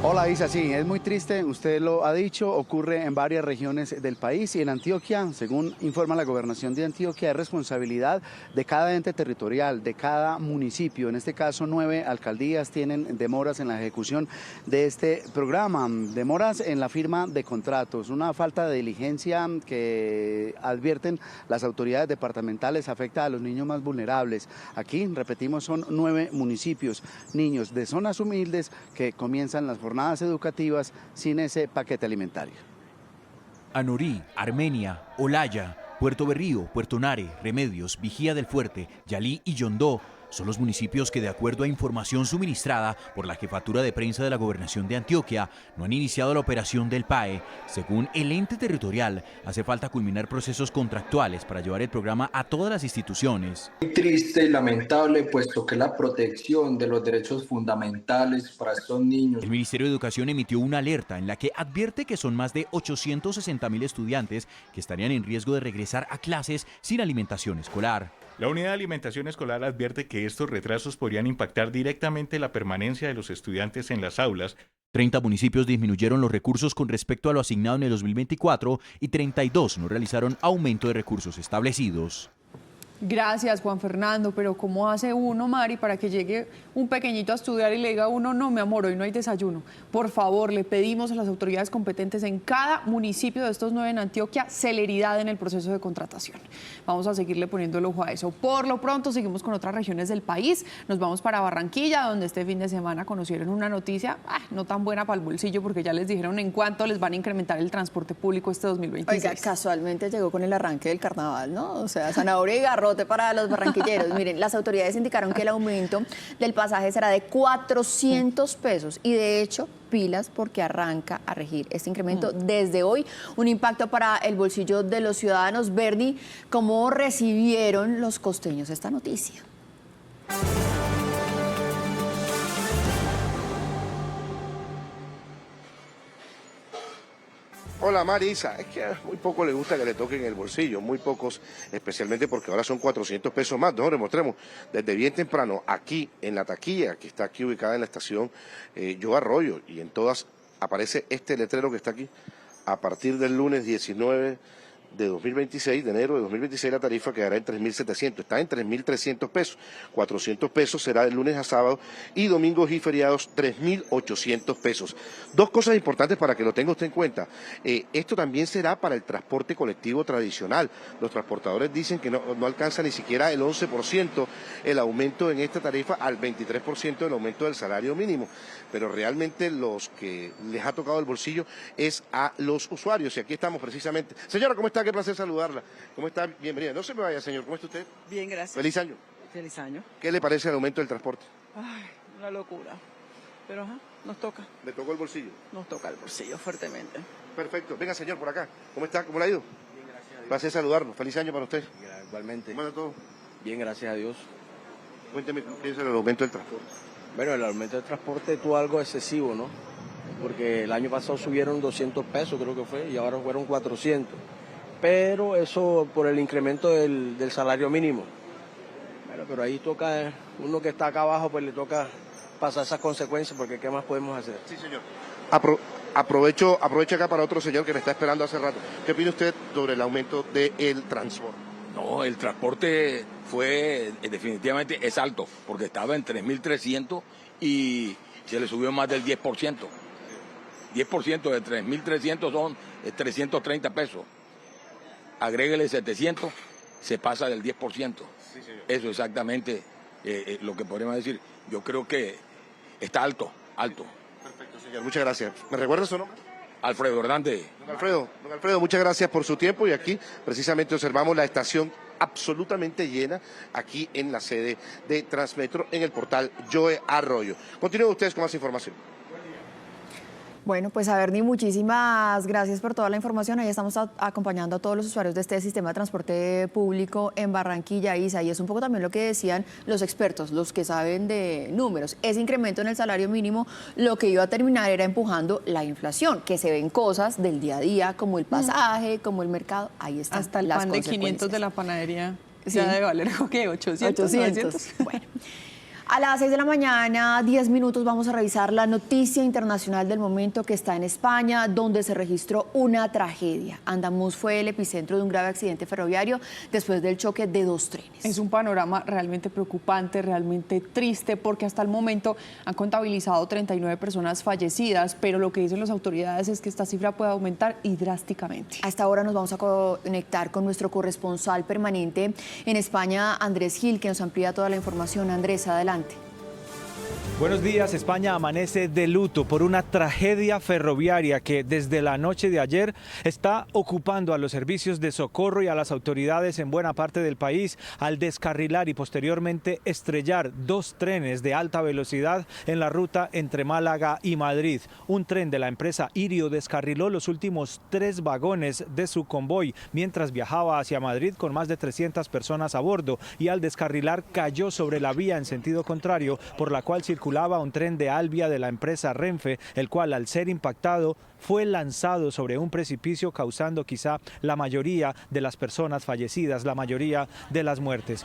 Hola Isa, sí, es muy triste, usted lo ha dicho, ocurre en varias regiones del país y en Antioquia, según informa la Gobernación de Antioquia, es responsabilidad de cada ente territorial, de cada municipio. En este caso, 9 alcaldías tienen demoras en la ejecución de este programa, demoras en la firma de contratos, una falta de diligencia que advierten las autoridades departamentales afecta a los niños más vulnerables. Aquí, repetimos, son 9 municipios, niños de zonas humildes que comienzan las jornadas educativas sin ese paquete alimentario. Anorí, Armenia, Olaya, Puerto Berrío, Puerto Nare, Remedios, Vigía del Fuerte, Yalí y Yondó son los municipios que, de acuerdo a información suministrada por la Jefatura de Prensa de la Gobernación de Antioquia, no han iniciado la operación del PAE. Según el ente territorial, hace falta culminar procesos contractuales para llevar el programa a todas las instituciones. Muy triste y lamentable, puesto que la protección de los derechos fundamentales para estos niños. El Ministerio de Educación emitió una alerta en la que advierte que son más de 860.000 estudiantes que estarían en riesgo de regresar a clases sin alimentación escolar. La Unidad de Alimentación Escolar advierte que estos retrasos podrían impactar directamente la permanencia de los estudiantes en las aulas. 30 municipios disminuyeron los recursos con respecto a lo asignado en el 2024 y 32 no realizaron aumento de recursos establecidos. Gracias, Juan Fernando, pero ¿cómo hace uno, Mari, para que llegue un pequeñito a estudiar y le diga a uno, no, mi amor, hoy no hay desayuno? Por favor, le pedimos a las autoridades competentes en cada municipio de estos 9 en Antioquia celeridad en el proceso de contratación. Vamos a seguirle poniendo el ojo a eso. Por lo pronto, seguimos con otras regiones del país. Nos vamos para Barranquilla, donde este fin de semana conocieron una noticia no tan buena para el bolsillo, porque ya les dijeron en cuánto les van a incrementar el transporte público este 2026. Oiga, casualmente llegó con el arranque del carnaval, ¿no? O sea, zanahoria y garrote para los barranquilleros. Miren, las autoridades indicaron que el aumento del pasaje será de 400 pesos y de hecho pilas porque arranca a regir este incremento desde hoy. Un impacto para el bolsillo de los ciudadanos. Bernie, ¿cómo recibieron los costeños esta noticia? Hola Marisa, es que a muy poco le gusta que le toquen el bolsillo, muy pocos, especialmente porque ahora son 400 pesos más. Nos mostremos desde bien temprano aquí en la taquilla que está aquí ubicada en la estación Yo Arroyo, y en todas aparece este letrero que está aquí. A partir del lunes 19 de 2026, de enero de 2026, la tarifa quedará en 3.700, está en 3.300 pesos, 400 pesos será de lunes a sábado y domingos y feriados 3.800 pesos. Dos cosas importantes para que lo tenga usted en cuenta, esto también será para el transporte colectivo tradicional. Los transportadores dicen que no alcanza ni siquiera el 11% el aumento en esta tarifa al 23% del aumento del salario mínimo, pero realmente los que les ha tocado el bolsillo es a los usuarios, y aquí estamos precisamente. Señora, ¿cómo está? Qué placer saludarla. ¿Cómo está? Bienvenida. No se me vaya, señor. ¿Cómo está usted? Bien, gracias. Feliz año. Feliz año. ¿Qué le parece el aumento del transporte? Ay, una locura. Pero nos toca. ¿Le tocó el bolsillo? Nos toca el bolsillo fuertemente. Perfecto. Venga, señor, por acá. ¿Cómo está? ¿Cómo le ha ido? Bien, gracias a Dios. Placer saludarlo. Feliz año para usted. Igualmente. ¿Cómo está todo? Bien, gracias a Dios. Cuénteme, ¿qué es el aumento del transporte? Bueno, el aumento del transporte tuvo algo excesivo, ¿no? Porque el año pasado subieron 200 pesos, creo que fue, y ahora fueron 400. Pero eso por el incremento del salario mínimo. Bueno, pero ahí toca, uno que está acá abajo, pues le toca pasar esas consecuencias, porque ¿qué más podemos hacer? Sí, señor. Aprovecho acá para otro señor que me está esperando hace rato. ¿Qué opina usted sobre el aumento del transporte? No, el transporte definitivamente es alto, porque estaba en 3.300 y se le subió más del 10%. 10% de 3.300 son 330 pesos. Agréguele 700, se pasa del 10%. Sí, eso exactamente lo que podríamos decir. Yo creo que está alto. Perfecto, señor. Muchas gracias. ¿Me recuerda su nombre? Alfredo Hernández. Don Alfredo, muchas gracias por su tiempo, y aquí precisamente observamos la estación absolutamente llena aquí en la sede de Transmetro en el portal Yo Arroyo. Continúen ustedes con más información. Bueno, pues Averni, muchísimas gracias por toda la información. Ahí estamos acompañando a todos los usuarios de este sistema de transporte público en Barranquilla, Isa, y es un poco también lo que decían los expertos, los que saben de números. Ese incremento en el salario mínimo lo que iba a terminar era empujando la inflación, que se ven cosas del día a día como el pasaje, como el mercado. Ahí están hasta el las pan de 500 de la panadería ya debe valer, ¿qué? 800. 900. Bueno. A las 6 de la mañana, 10 minutos, vamos a revisar la noticia internacional del momento que está en España, donde se registró una tragedia. Andamús fue el epicentro de un grave accidente ferroviario después del choque de 2 trenes. Es un panorama realmente preocupante, realmente triste, porque hasta el momento han contabilizado 39 personas fallecidas, pero lo que dicen las autoridades es que esta cifra puede aumentar y drásticamente. A esta hora nos vamos a conectar con nuestro corresponsal permanente en España, Andrés Gil, que nos amplía toda la información. Andrés, adelante. Buenos días. España amanece de luto por una tragedia ferroviaria que desde la noche de ayer está ocupando a los servicios de socorro y a las autoridades en buena parte del país al descarrilar y posteriormente estrellar 2 trenes de alta velocidad en la ruta entre Málaga y Madrid. Un tren de la empresa Irio descarriló los últimos 3 vagones de su convoy mientras viajaba hacia Madrid con más de 300 personas a bordo, y al descarrilar cayó sobre la vía en sentido contrario por la cual circulaba un tren de Albia de la empresa Renfe, el cual al ser impactado fue lanzado sobre un precipicio, causando quizá la mayoría de las personas fallecidas, la mayoría de las muertes.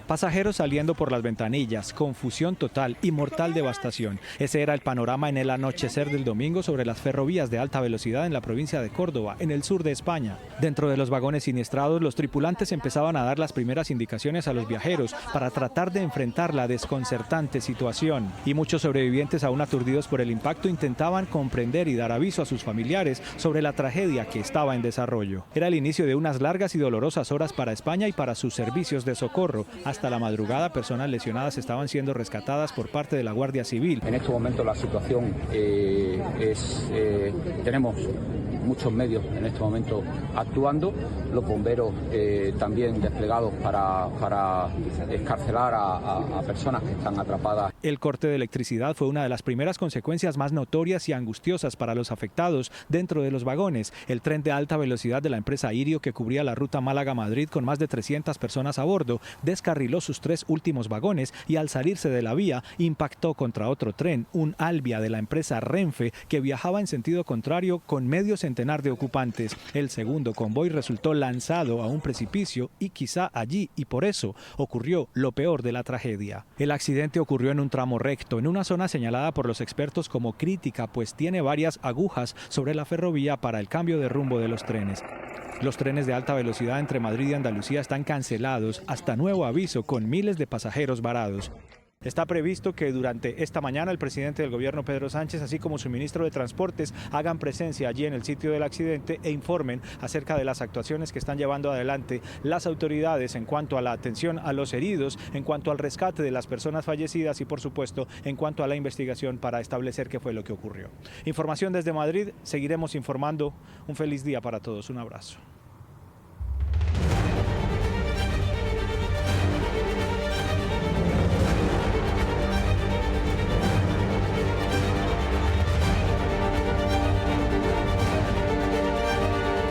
Pasajeros saliendo por las ventanillas, confusión total y mortal devastación. Ese era el panorama en el anochecer del domingo sobre las ferrovías de alta velocidad en la provincia de Córdoba, en el sur de España. Dentro de los vagones siniestrados, los tripulantes empezaban a dar las primeras indicaciones a los viajeros para tratar de enfrentar la desconcertante situación. Y muchos sobrevivientes, aún aturdidos por el impacto, intentaban comprender y dar aviso a sus familiares sobre la tragedia que estaba en desarrollo. Era el inicio de unas largas y dolorosas horas para España y para sus servicios de socorro. Hasta la madrugada, personas lesionadas estaban siendo rescatadas por parte de la Guardia Civil. En este momento la situación tenemos muchos medios en este momento actuando, los bomberos también desplegados para excarcelar a personas que están atrapadas. El corte de electricidad fue una de las primeras consecuencias más notorias y angustiosas para los afectados dentro de los vagones. El tren de alta velocidad de la empresa Irio, que cubría la ruta Málaga-Madrid con más de 300 personas a bordo, descarriló sus 3 últimos vagones y al salirse de la vía impactó contra otro tren, un Albia de la empresa Renfe, que viajaba en sentido contrario con medio centenar de ocupantes. El segundo convoy resultó lanzado a un precipicio y quizá allí, y por eso, ocurrió lo peor de la tragedia. El accidente ocurrió en un tramo recto, en una zona señalada por los expertos como crítica, pues tiene varias agujas sobre la ferrovía para el cambio de rumbo de los trenes. Los trenes de alta velocidad entre Madrid y Andalucía están cancelados hasta nuevo aviso, con miles de pasajeros varados. Está previsto que durante esta mañana el presidente del gobierno, Pedro Sánchez, así como su ministro de Transportes, hagan presencia allí en el sitio del accidente e informen acerca de las actuaciones que están llevando adelante las autoridades en cuanto a la atención a los heridos, en cuanto al rescate de las personas fallecidas y, por supuesto, en cuanto a la investigación para establecer qué fue lo que ocurrió. Información desde Madrid, seguiremos informando. Un feliz día para todos, un abrazo.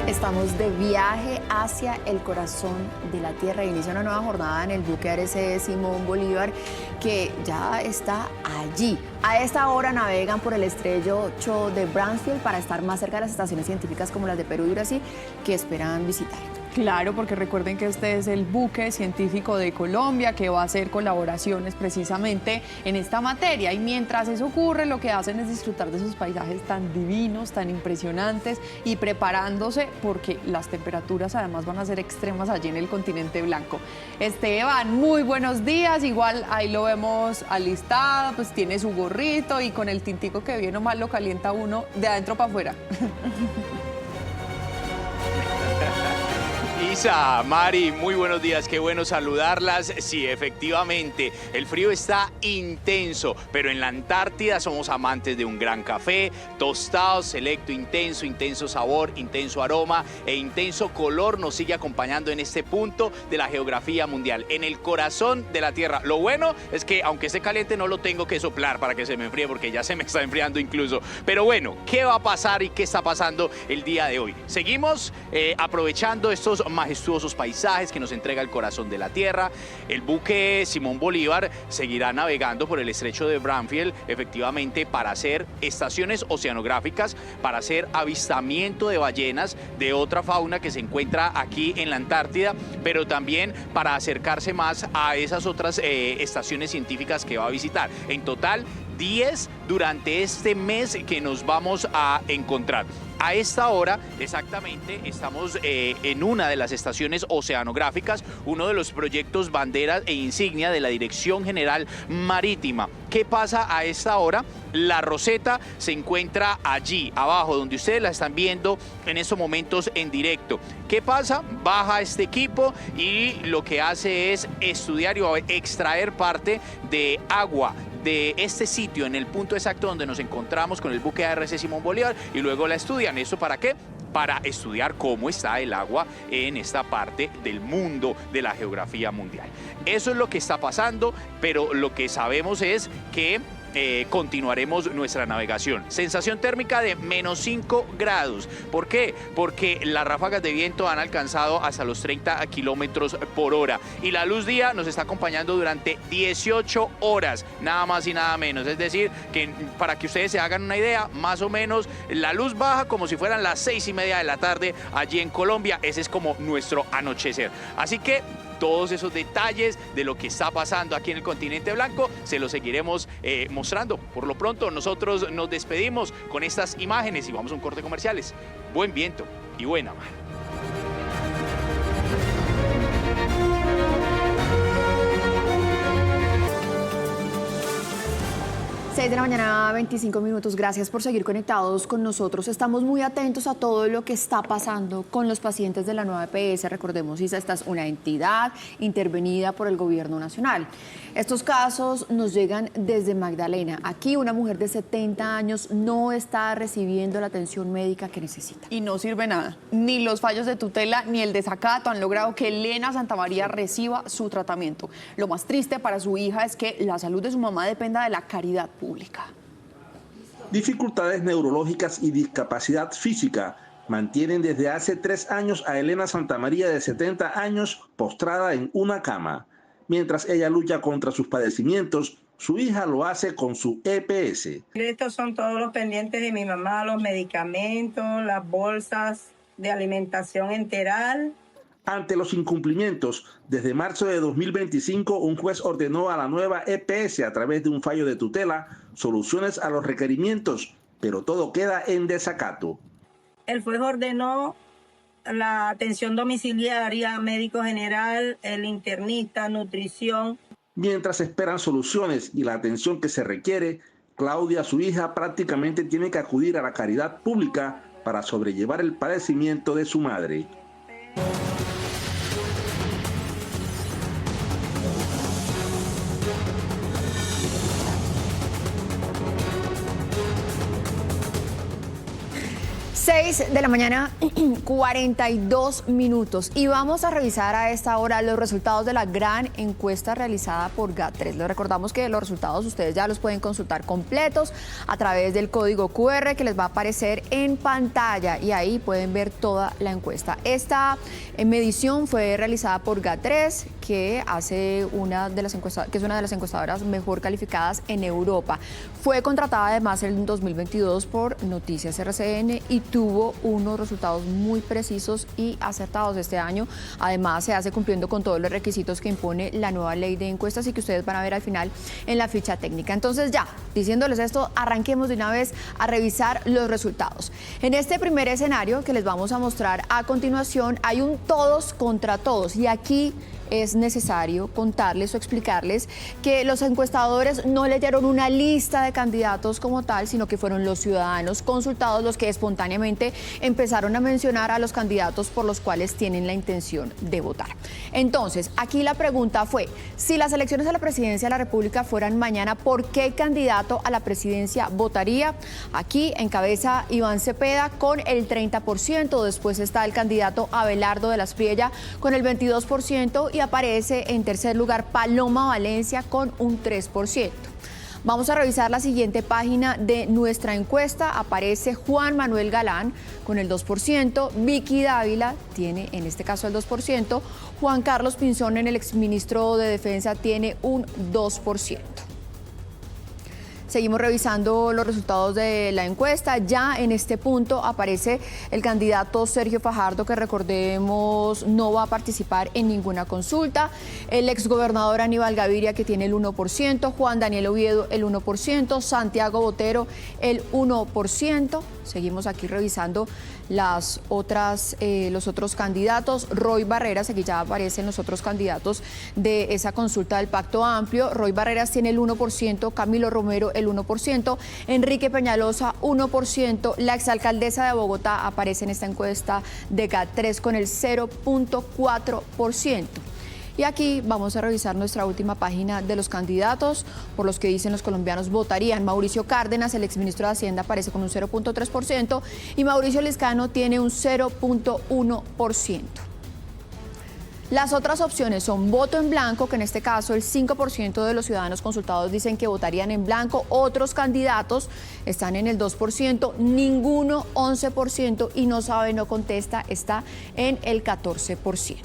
Estamos de viaje hacia el corazón de la tierra. Inicia una nueva jornada en el buque RC Simón Bolívar, que ya está allí. A esta hora navegan por el estrecho de Bransfield para estar más cerca de las estaciones científicas como las de Perú y Brasil, que esperan visitar. Claro, porque recuerden que este es el buque científico de Colombia que va a hacer colaboraciones precisamente en esta materia. Y mientras eso ocurre, lo que hacen es disfrutar de esos paisajes tan divinos, tan impresionantes, y preparándose porque las temperaturas además van a ser extremas allí en el continente blanco. Esteban, muy buenos días. Igual ahí lo vemos alistado, pues tiene su gorrito y con el tintico que viene nomás lo calienta uno de adentro para afuera. Isa, Mari, muy buenos días, qué bueno saludarlas. Sí, efectivamente, el frío está intenso, pero en la Antártida somos amantes de un gran café, tostado, selecto, intenso sabor, intenso aroma e intenso color nos sigue acompañando en este punto de la geografía mundial, en el corazón de la Tierra. Lo bueno es que aunque esté caliente no lo tengo que soplar para que se me enfríe, porque ya se me está enfriando incluso. Pero bueno, ¿qué va a pasar y qué está pasando el día de hoy? Seguimos aprovechando estos majestuosos paisajes que nos entrega el corazón de la Tierra. El buque Simón Bolívar seguirá navegando por el estrecho de Braunfeld, efectivamente, para hacer estaciones oceanográficas, para hacer avistamiento de ballenas, de otra fauna que se encuentra aquí en la Antártida, pero también para acercarse más a esas otras estaciones científicas que va a visitar. En total, 10 durante este mes que nos vamos a encontrar. A esta hora, exactamente, estamos en una de las estaciones oceanográficas, uno de los proyectos bandera e insignia de la Dirección General Marítima. ¿Qué pasa a esta hora? La Rosetta se encuentra allí, abajo, donde ustedes la están viendo en estos momentos en directo. ¿Qué pasa? Baja este equipo y lo que hace es estudiar y extraer parte de agua de este sitio, en el punto exacto donde nos encontramos con el buque ARC Simón Bolívar, y luego la estudian. ¿Eso para qué? Para estudiar cómo está el agua en esta parte del mundo de la geografía mundial. Eso es lo que está pasando, pero lo que sabemos es que continuaremos nuestra navegación. Sensación térmica de -5 grados. ¿Por qué? Porque las ráfagas de viento han alcanzado hasta los 30 kilómetros por hora y la luz día nos está acompañando durante 18 horas, nada más y nada menos. Es decir, que para que ustedes se hagan una idea, más o menos la luz baja como si fueran las 6:30 de la tarde allí en Colombia. Ese es como nuestro anochecer. Así que todos esos detalles de lo que está pasando aquí en el continente blanco se los seguiremos mostrando. Por lo pronto nosotros nos despedimos con estas imágenes y vamos a un corte comerciales. Buen viento y buena mar. 6 de la mañana, 25 minutos. Gracias por seguir conectados con nosotros. Estamos muy atentos a todo lo que está pasando con los pacientes de la nueva EPS. Recordemos, Isa, esta es una entidad intervenida por el gobierno nacional. Estos casos nos llegan desde Magdalena. Aquí una mujer de 70 años no está recibiendo la atención médica que necesita. Y no sirve nada. Ni los fallos de tutela ni el desacato han logrado que Elena Santamaría reciba su tratamiento. Lo más triste para su hija es que la salud de su mamá dependa de la caridad pública. Dificultades neurológicas y discapacidad física mantienen desde hace 3 años a Elena Santamaría, de 70 años, postrada en una cama. Mientras ella lucha contra sus padecimientos, su hija lo hace con su EPS. Estos son todos los pendientes de mi mamá, los medicamentos, las bolsas de alimentación enteral. Ante los incumplimientos, desde marzo de 2025, un juez ordenó a la nueva EPS, a través de un fallo de tutela, soluciones a los requerimientos, pero todo queda en desacato. El juez ordenó la atención domiciliaria, médico general, el internista, nutrición. Mientras esperan soluciones y la atención que se requiere, Claudia, su hija, prácticamente tiene que acudir a la caridad pública para sobrellevar el padecimiento de su madre. Seis de la mañana, 42 minutos. Y vamos a revisar a esta hora los resultados de la gran encuesta realizada por GAT3. Les recordamos que los resultados ustedes ya los pueden consultar completos a través del código QR que les va a aparecer en pantalla y ahí pueden ver toda la encuesta. Esta medición fue realizada por GAT3, que es una de las encuestadoras mejor calificadas en Europa. Fue contratada además en 2022 por Noticias RCN y tuvo unos resultados muy precisos y acertados este año. Además, se hace cumpliendo con todos los requisitos que impone la nueva ley de encuestas y que ustedes van a ver al final en la ficha técnica. Entonces, ya, diciéndoles esto, arranquemos de una vez a revisar los resultados. En este primer escenario que les vamos a mostrar a continuación, hay un todos contra todos y aquí es necesario contarles o explicarles que los encuestadores no leyeron una lista de candidatos como tal, sino que fueron los ciudadanos consultados los que espontáneamente empezaron a mencionar a los candidatos por los cuales tienen la intención de votar. Entonces, aquí la pregunta fue, si las elecciones a la presidencia de la República fueran mañana, ¿por qué candidato a la presidencia votaría? Aquí encabeza Iván Cepeda con el 30%, después está el candidato Abelardo de la Espriella con el 22% y aparece en tercer lugar Paloma Valencia con un 3%. Vamos a revisar la siguiente página de nuestra encuesta. Aparece Juan Manuel Galán con el 2%, Vicky Dávila tiene en este caso el 2%, Juan Carlos Pinzón, el exministro de Defensa, tiene un 2%. Seguimos revisando los resultados de la encuesta. Ya en este punto aparece el candidato Sergio Fajardo, que recordemos no va a participar en ninguna consulta. El exgobernador Aníbal Gaviria, que tiene el 1%. Juan Daniel Oviedo, el 1%. Santiago Botero, el 1%. Seguimos aquí revisando los otros candidatos. Roy Barreras, aquí ya aparecen los otros candidatos de esa consulta del Pacto Amplio. Roy Barreras tiene el 1%, Camilo Romero el 1%, Enrique Peñalosa 1%, la exalcaldesa de Bogotá aparece en esta encuesta de GAT3 con el 0.4%. Y aquí vamos a revisar nuestra última página de los candidatos por los que dicen los colombianos votarían. Mauricio Cárdenas, el exministro de Hacienda, aparece con un 0.3% y Mauricio Liscano tiene un 0.1%. Las otras opciones son voto en blanco, que en este caso el 5% de los ciudadanos consultados dicen que votarían en blanco. Otros candidatos están en el 2%, ninguno 11% y no sabe, no contesta, está en el 14%.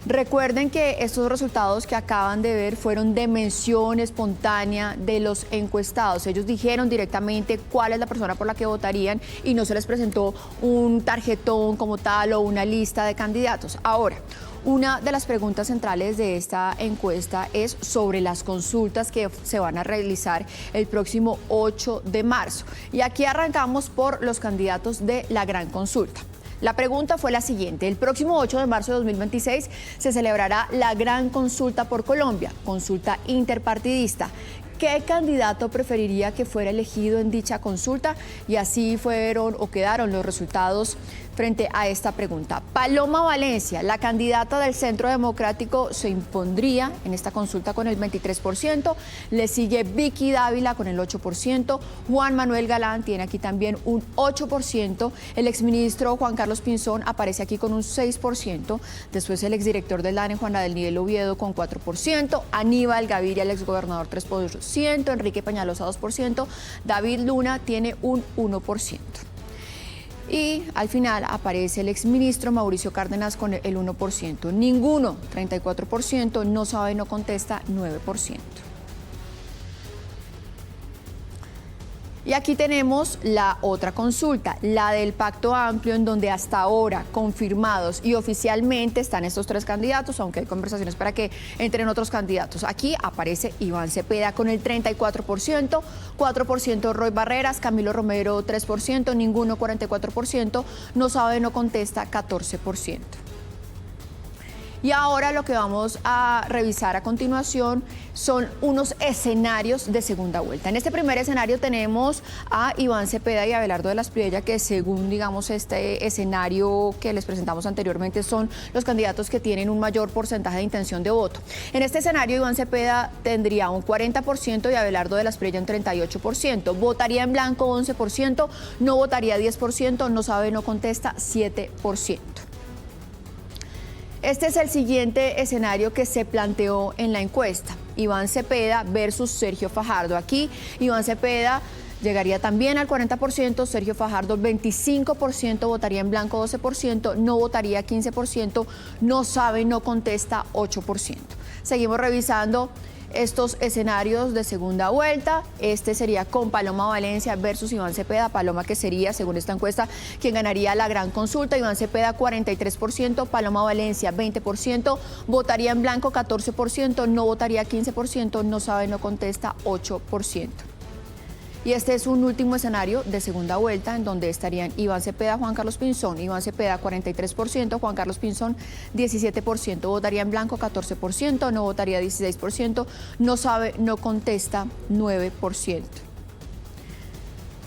Recuerden que estos resultados que acaban de ver fueron de mención espontánea de los encuestados. Ellos dijeron directamente cuál es la persona por la que votarían y no se les presentó un tarjetón como tal o una lista de candidatos. Ahora, una de las preguntas centrales de esta encuesta es sobre las consultas que se van a realizar el próximo 8 de marzo. Y aquí arrancamos por los candidatos de la gran consulta. La pregunta fue la siguiente: el próximo 8 de marzo de 2026 se celebrará la gran consulta por Colombia, consulta interpartidista. ¿Qué candidato preferiría que fuera elegido en dicha consulta? Y así fueron o quedaron los resultados frente a esta pregunta. Paloma Valencia, la candidata del Centro Democrático, se impondría en esta consulta con el 23%. Le sigue Vicky Dávila con el 8%. Juan Manuel Galán tiene aquí también un 8%. El exministro Juan Carlos Pinzón aparece aquí con un 6%. Después el exdirector del DANE, Juan Daniel Oviedo, con 4%. Aníbal Gaviria, el exgobernador, 3%. Enrique Peñalosa, 2%. David Luna tiene un 1%. Y al final aparece el exministro Mauricio Cárdenas con el 1%. Ninguno, 34%, no sabe, no contesta, 9%. Y aquí tenemos la otra consulta, la del Pacto Amplio, en donde hasta ahora confirmados y oficialmente están estos tres candidatos, aunque hay conversaciones para que entren otros candidatos. Aquí aparece Iván Cepeda con el 34%, 4% Roy Barreras, Camilo Romero 3%, ninguno 44%, no sabe, no contesta 14%. Y ahora lo que vamos a revisar a continuación son unos escenarios de segunda vuelta. En este primer escenario tenemos a Iván Cepeda y Abelardo de la Espriella, que según, digamos, este escenario que les presentamos anteriormente, son los candidatos que tienen un mayor porcentaje de intención de voto. En este escenario, Iván Cepeda tendría un 40% y Abelardo de la Espriella un 38%. Votaría en blanco 11%, no votaría 10%, no sabe, no contesta 7%. Este es el siguiente escenario que se planteó en la encuesta. Iván Cepeda versus Sergio Fajardo. Aquí Iván Cepeda llegaría también al 40%, Sergio Fajardo 25%, votaría en blanco 12%, no votaría 15%, no sabe, no contesta 8%. Seguimos revisando estos escenarios de segunda vuelta. Este sería con Paloma Valencia versus Iván Cepeda. Paloma, que sería, según esta encuesta, quien ganaría la gran consulta. Iván Cepeda 43%, Paloma Valencia 20%, votaría en blanco 14%, no votaría 15%, no sabe, no contesta 8%. Y este es un último escenario de segunda vuelta en donde estarían Iván Cepeda, Juan Carlos Pinzón. Iván Cepeda 43%, Juan Carlos Pinzón 17%, votaría en blanco 14%, no votaría 16%, no sabe, no contesta 9%.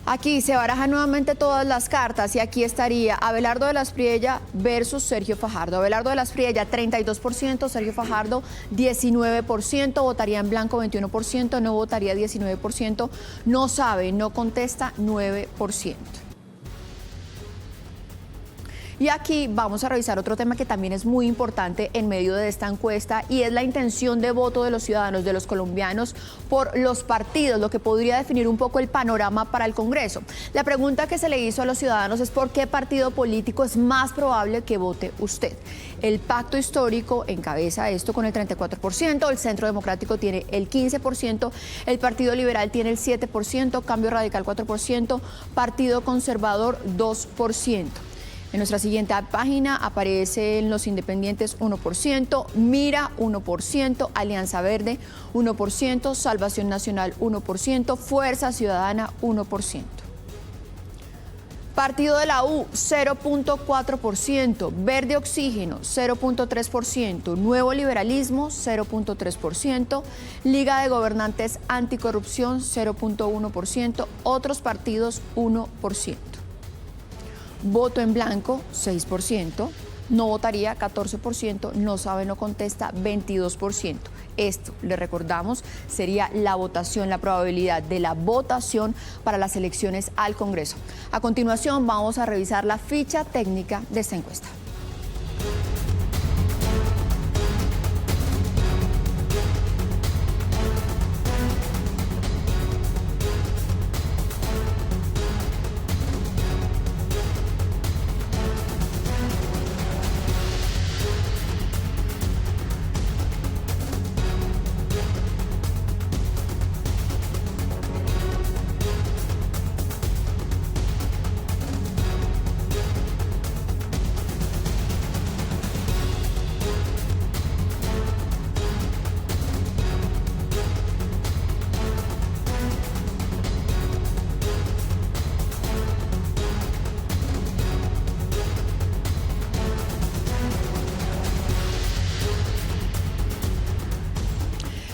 Aquí se barajan nuevamente todas las cartas y aquí estaría Abelardo de la Espriella versus Sergio Fajardo. Abelardo de la Espriella 32%, Sergio Fajardo 19%, votaría en blanco 21%, no votaría 19%, no sabe, no contesta 9%. Y aquí vamos a revisar otro tema que también es muy importante en medio de esta encuesta y es la intención de voto de los ciudadanos, de los colombianos, por los partidos, lo que podría definir un poco el panorama para el Congreso. La pregunta que se le hizo a los ciudadanos es por qué partido político es más probable que vote usted. El Pacto Histórico encabeza esto con el 34%, el Centro Democrático tiene el 15%, el Partido Liberal tiene el 7%, Cambio Radical 4%, Partido Conservador 2%. En nuestra siguiente página aparecen los independientes 1%, Mira 1%, Alianza Verde 1%, Salvación Nacional 1%, Fuerza Ciudadana 1%. Partido de la U 0.4%, Verde Oxígeno 0.3%, Nuevo Liberalismo 0.3%, Liga de Gobernantes Anticorrupción 0.1%, otros partidos 1%. Voto en blanco, 6%, no votaría 14%, no sabe, no contesta 22%. Esto, le recordamos, sería la votación, la probabilidad de la votación para las elecciones al Congreso. A continuación vamos a revisar la ficha técnica de esta encuesta.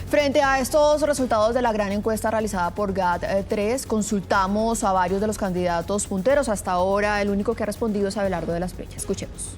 Frente a estos resultados de la gran encuesta realizada por GAT3, consultamos a varios de los candidatos punteros. Hasta ahora, el único que ha respondido es Abelardo de la Espriella. Escuchemos.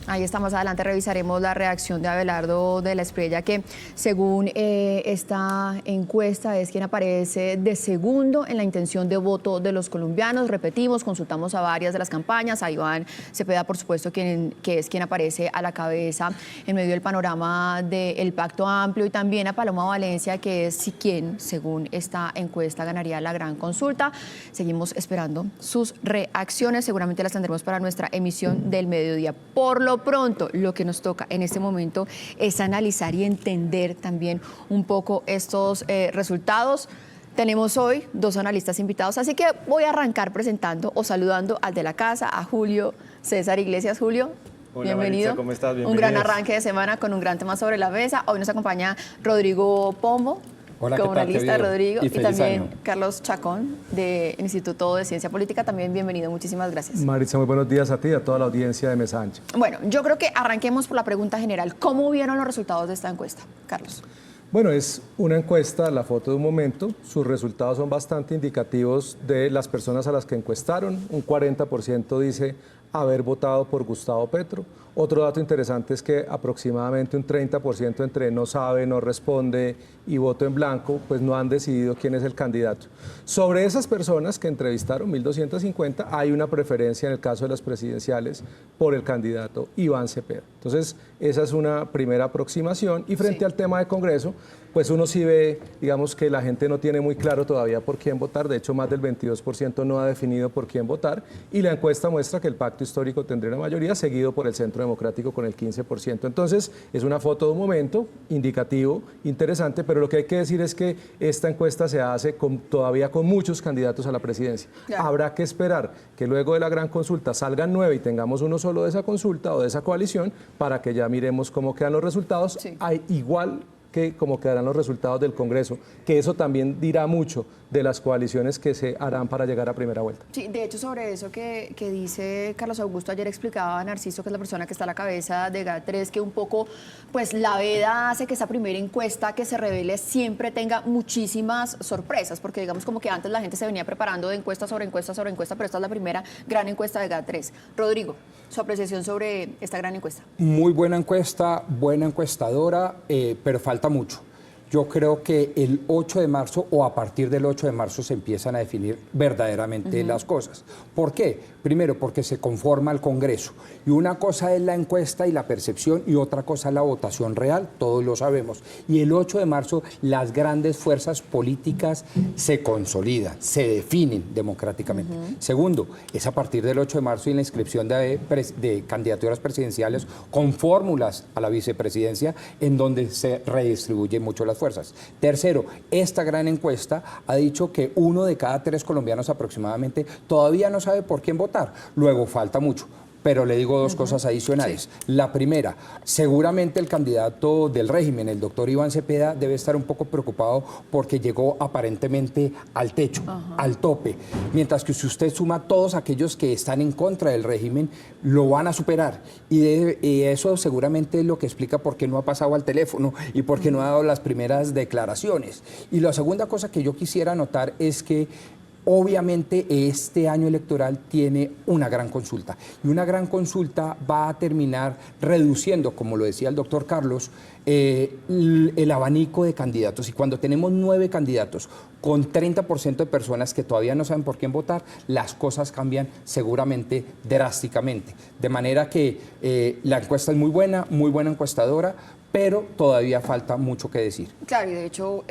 Ahí está, más adelante revisaremos la reacción de Abelardo de la Espriella, que según esta encuesta es quien aparece de segundo en la intención de voto de los colombianos. Repetimos, consultamos a varias de las campañas, a Iván Cepeda, por supuesto, que es quien aparece a la cabeza en medio del panorama del Pacto Amplio, y también a Paloma Valencia, que es quien, según esta encuesta, ganaría la gran consulta. Seguimos esperando sus reacciones, seguramente las tendremos para nuestra emisión del mediodía. Por lo pronto, lo que nos toca en este momento es analizar y entender también un poco estos resultados. Tenemos hoy dos analistas invitados, así que voy a arrancar presentando o saludando al de la casa, a Julio César Iglesias. Julio, hola, bienvenido. Maritza, ¿cómo estás? Un gran arranque de semana con un gran tema sobre la mesa. Hoy nos acompaña Rodrigo Pombo. Hola, como analista, Rodrigo, y también año. Carlos Chacón, del Instituto de Ciencia Política, también bienvenido, muchísimas gracias. Maritza, muy buenos días a ti y a toda la audiencia de Mesa Ancha. Bueno, yo creo que arranquemos por la pregunta general. ¿Cómo vieron los resultados de esta encuesta, Carlos? Bueno, es una encuesta, la foto de un momento. Sus resultados son bastante indicativos de las personas a las que encuestaron. Un 40% dice haber votado por Gustavo Petro. Otro dato interesante es que aproximadamente un 30% entre no sabe, no responde y voto en blanco, pues no han decidido quién es el candidato. Sobre esas personas que entrevistaron, 1.250, hay una preferencia en el caso de las presidenciales por el candidato Iván Cepeda. Entonces, esa es una primera aproximación. Y frente al tema de Congreso, pues uno sí ve, digamos, que la gente no tiene muy claro todavía por quién votar. De hecho, más del 22% no ha definido por quién votar. Y la encuesta muestra que el pacto histórico tendría una mayoría, seguido por el Centro Democrático con el 15%. Entonces, es una foto de un momento indicativo, interesante, pero lo que hay que decir es que esta encuesta se hace todavía con muchos candidatos a la presidencia. Claro. Habrá que esperar que luego de la gran consulta salgan 9 y tengamos uno solo de esa consulta o de esa coalición para que ya miremos cómo quedan los resultados. Sí. Hay igual que cómo quedarán los resultados del Congreso, que eso también dirá mucho de las coaliciones que se harán para llegar a primera vuelta. Sí, de hecho, sobre eso que dice Carlos Augusto, ayer explicaba Narciso, que es la persona que está a la cabeza de GAT3, que un poco, pues la veda hace que esa primera encuesta que se revele siempre tenga muchísimas sorpresas, porque digamos como que antes la gente se venía preparando de encuesta sobre encuesta sobre encuesta, pero esta es la primera gran encuesta de GAT3. Rodrigo, su apreciación sobre esta gran encuesta. Muy buena encuesta, buena encuestadora, pero falta mucho. Yo creo que el 8 de marzo o a partir del 8 de marzo se empiezan a definir verdaderamente las cosas. ¿Por qué? Primero, porque se conforma el Congreso. Y una cosa es la encuesta y la percepción y otra cosa es la votación real, todos lo sabemos. Y el 8 de marzo las grandes fuerzas políticas se consolidan, se definen democráticamente. Segundo, es a partir del 8 de marzo y la inscripción de candidaturas presidenciales con fórmulas a la vicepresidencia en donde se redistribuyen mucho las fuerzas. Tercero, esta gran encuesta ha dicho que 1 de cada 3 colombianos aproximadamente todavía no sabe por quién votar. Luego falta mucho. Pero le digo dos cosas adicionales. Sí. La primera, seguramente el candidato del régimen, el doctor Iván Cepeda, debe estar un poco preocupado porque llegó aparentemente al techo, al tope. Mientras que si usted suma a todos aquellos que están en contra del régimen, lo van a superar. Y eso seguramente es lo que explica por qué no ha pasado al teléfono y por qué no ha dado las primeras declaraciones. Y la segunda cosa que yo quisiera notar es que obviamente este año electoral tiene una gran consulta y una gran consulta va a terminar reduciendo, como lo decía el doctor Carlos, el abanico de candidatos. Y cuando tenemos 9 candidatos con 30% de personas que todavía no saben por quién votar, las cosas cambian seguramente drásticamente. De manera que la encuesta es muy buena encuestadora, pero todavía falta mucho que decir. Claro, y de hecho,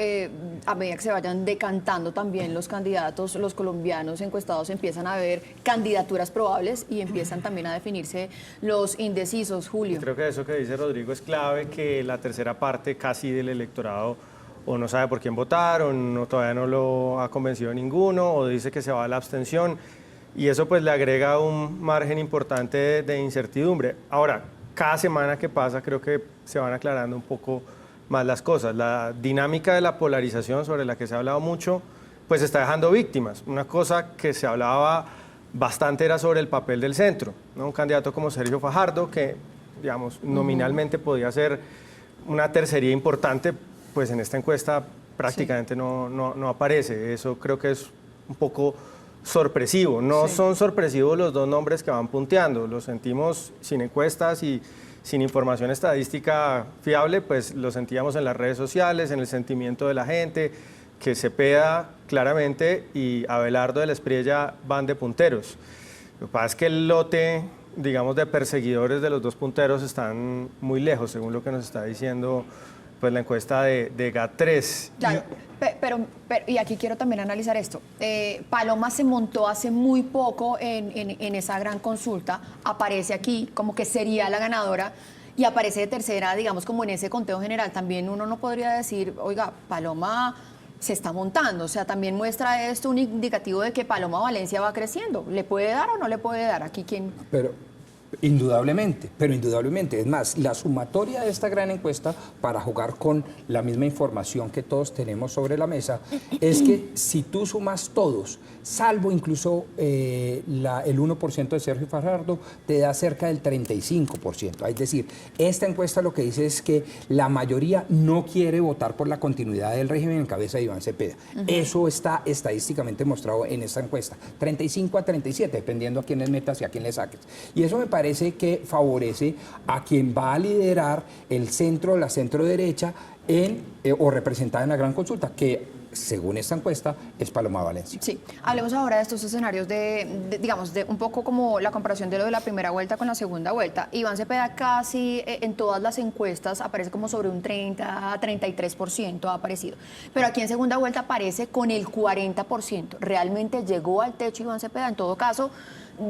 a medida que se vayan decantando también los candidatos, los colombianos encuestados empiezan a ver candidaturas probables y empiezan también a definirse los indecisos. Julio. Creo que eso que dice Rodrigo es clave, que la tercera parte casi del electorado o no sabe por quién votar, o todavía no lo ha convencido ninguno, o dice que se va a la abstención, y eso pues le agrega un margen importante de incertidumbre. Ahora, cada semana que pasa creo que se van aclarando un poco más las cosas. La dinámica de la polarización sobre la que se ha hablado mucho, pues está dejando víctimas. Una cosa que se hablaba bastante era sobre el papel del centro, ¿no? Un candidato como Sergio Fajardo, que digamos nominalmente podía ser una tercería importante, pues en esta encuesta prácticamente no aparece. Eso creo que es un poco sorpresivo. No son sorpresivos los dos nombres que van punteando, los sentimos sin encuestas y sin información estadística fiable, pues lo sentíamos en las redes sociales, en el sentimiento de la gente, que Cepeda claramente y Abelardo de la Espriella van de punteros. Lo que pasa es que el lote, digamos, de perseguidores de los dos punteros están muy lejos, según lo que nos está diciendo pues la encuesta de GAT3. Claro, pero y aquí quiero también analizar esto. Paloma se montó hace muy poco en esa gran consulta, aparece aquí como que sería la ganadora y aparece de tercera, digamos, como en ese conteo general. También uno no podría decir, oiga, Paloma se está montando, o sea, también muestra esto un indicativo de que Paloma Valencia va creciendo. ¿Le puede dar o no le puede dar? Aquí quién... Indudablemente, pero indudablemente. Es más, la sumatoria de esta gran encuesta, para jugar con la misma información que todos tenemos sobre la mesa, es que si tú sumas todos, salvo incluso el 1% de Sergio Fajardo, te da cerca del 35%. Es decir, esta encuesta lo que dice es que la mayoría no quiere votar por la continuidad del régimen en cabeza de Iván Cepeda. Eso está estadísticamente mostrado en esta encuesta. 35 a 37, dependiendo a quién les metas y a quién les saques. Y eso me parece que favorece a quien va a liderar el centro, la centro derecha, o representada en la gran consulta, que según esta encuesta, es Paloma Valencia. Sí, hablemos ahora de estos escenarios digamos, de un poco como la comparación de lo de la primera vuelta con la segunda vuelta. Iván Cepeda casi en todas las encuestas aparece como sobre un 30, 33% ha aparecido. Pero aquí en segunda vuelta aparece con el 40%. ¿Realmente llegó al techo Iván Cepeda? En todo caso,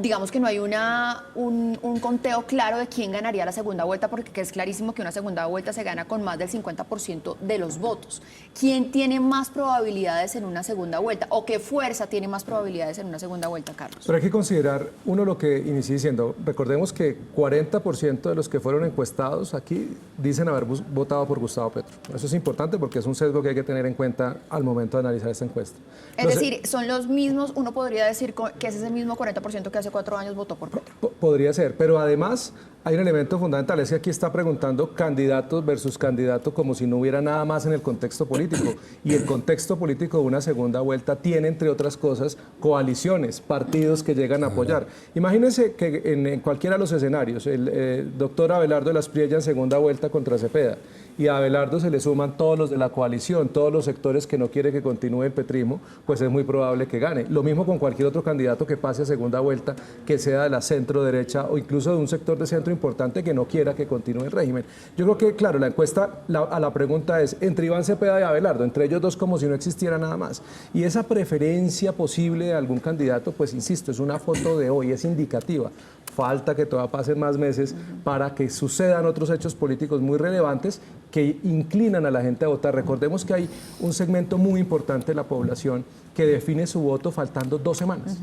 digamos que no hay un conteo claro de quién ganaría la segunda vuelta, porque es clarísimo que una segunda vuelta se gana con más del 50% de los votos. ¿Quién tiene más probabilidades en una segunda vuelta? ¿O qué fuerza tiene más probabilidades en una segunda vuelta, Carlos? Pero hay que considerar, uno, lo que inicié diciendo. Recordemos que 40% de los que fueron encuestados aquí dicen haber votado por Gustavo Petro. Eso es importante porque es un sesgo que hay que tener en cuenta al momento de analizar esta encuesta. Es decir, son los mismos, uno podría decir que ese es el mismo 40% que hace 4 años votó por Petro. Podría ser, pero además hay un elemento fundamental, es que aquí está preguntando candidatos versus candidatos como si no hubiera nada más en el contexto político. Y el contexto político de una segunda vuelta tiene, entre otras cosas, coaliciones, partidos que llegan a apoyar. Imagínense que en cualquiera de los escenarios, el doctor Abelardo de las Priella en segunda vuelta contra Cepeda, y a Abelardo se le suman todos los de la coalición, todos los sectores que no quieren que continúe el petrismo, pues es muy probable que gane. Lo mismo con cualquier otro candidato que pase a segunda vuelta, que sea de la centro derecha o incluso de un sector de centro importante que no quiera que continúe el régimen. Yo creo que, claro, la encuesta a la pregunta es entre Iván Cepeda y Abelardo, entre ellos dos como si no existiera nada más. Y esa preferencia posible de algún candidato, pues insisto, es una foto de hoy, es indicativa. Falta que todavía pasen más meses para que sucedan otros hechos políticos muy relevantes que inclinan a la gente a votar. Recordemos que hay un segmento muy importante de la población que define su voto faltando 2 semanas.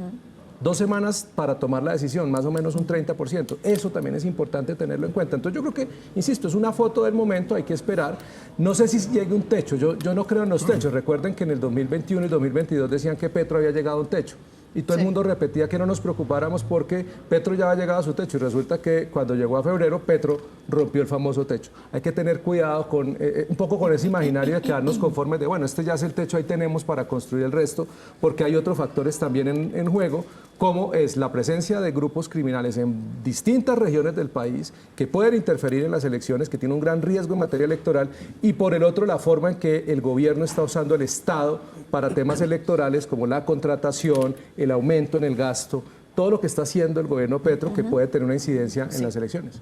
2 semanas para tomar la decisión, más o menos un 30%. Eso también es importante tenerlo en cuenta. Entonces yo creo que, insisto, es una foto del momento, hay que esperar. No sé si llegue un techo, yo no creo en los techos. Recuerden que en el 2021 y 2022 decían que Petro había llegado a un techo. Y todo el mundo repetía que no nos preocupáramos porque Petro ya había llegado a su techo. Y resulta que cuando llegó a febrero, Petro rompió el famoso techo. Hay que tener cuidado con un poco con ese imaginario de quedarnos conformes de, bueno, este ya es el techo, ahí tenemos para construir el resto, porque hay otros factores también en juego, como es la presencia de grupos criminales en distintas regiones del país que pueden interferir en las elecciones, que tiene un gran riesgo en materia electoral, y por el otro la forma en que el gobierno está usando el Estado para temas electorales como la contratación, el aumento en el gasto, todo lo que está haciendo el gobierno Petro que puede tener una incidencia en las elecciones.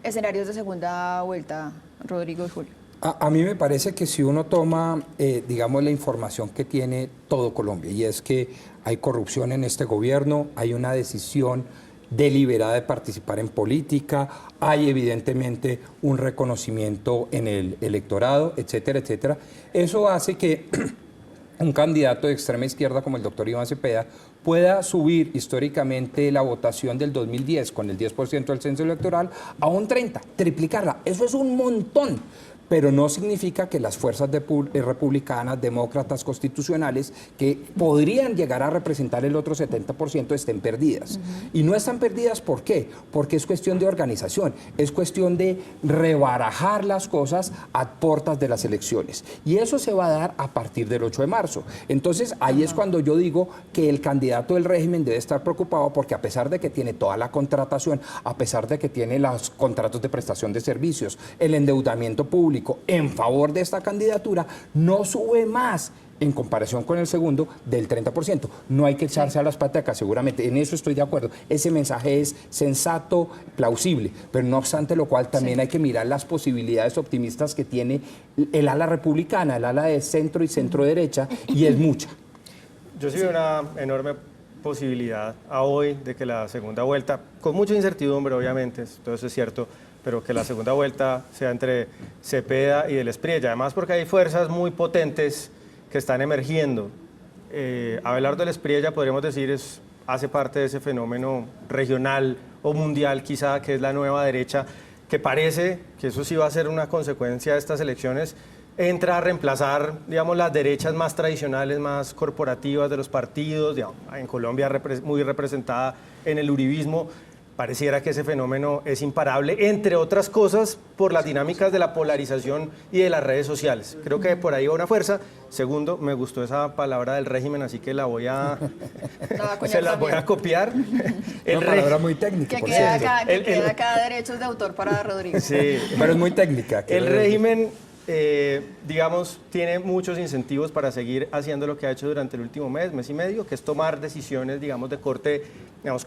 Escenarios de segunda vuelta, Rodrigo y Julio. A mí me parece que si uno toma, digamos, la información que tiene todo Colombia, y es que hay corrupción en este gobierno, hay una decisión deliberada de participar en política, hay evidentemente un reconocimiento en el electorado, etcétera, etcétera. Eso hace que un candidato de extrema izquierda como el doctor Iván Cepeda pueda subir históricamente la votación del 2010 con el 10% del censo electoral a un 30%, triplicarla. Eso es un montón. Pero no significa que las fuerzas republicanas, demócratas, constitucionales, que podrían llegar a representar el otro 70%, estén perdidas. Y no están perdidas, ¿por qué? Porque es cuestión de organización, es cuestión de rebarajar las cosas a puertas de las elecciones. Y eso se va a dar a partir del 8 de marzo. Entonces, ahí es cuando yo digo que el candidato del régimen debe estar preocupado porque a pesar de que tiene toda la contratación, a pesar de que tiene los contratos de prestación de servicios, el endeudamiento público, en favor de esta candidatura, no sube más en comparación con el segundo del 30%. No hay que echarse a las patacas, seguramente, en eso estoy de acuerdo. Ese mensaje es sensato, plausible, pero no obstante lo cual también hay que mirar las posibilidades optimistas que tiene el ala republicana, el ala de centro y centro derecha, y es mucha. Yo sí veo una enorme posibilidad a hoy de que la segunda vuelta, con mucha incertidumbre obviamente, todo eso es cierto, pero que la segunda vuelta sea entre Cepeda y del Priella. Además porque hay fuerzas muy potentes que están emergiendo. Abelardo del Priella, podríamos decir, hace parte de ese fenómeno regional o mundial quizá, que es la nueva derecha, que parece que eso sí va a ser una consecuencia de estas elecciones, entra a reemplazar, digamos, las derechas más tradicionales, más corporativas de los partidos, digamos, en Colombia muy representada en el uribismo. Pareciera que ese fenómeno es imparable, entre otras cosas, por las dinámicas de la polarización y de las redes sociales. Creo que por ahí va una fuerza. Segundo, me gustó esa palabra del régimen, así que la voy a se la voy a copiar. Una palabra muy técnica, que queda acá derechos de autor para Rodrigo. Sí, pero es muy técnica. El régimen digamos, tiene muchos incentivos para seguir haciendo lo que ha hecho durante el último mes y medio, que es tomar decisiones, digamos, de corte, digamos,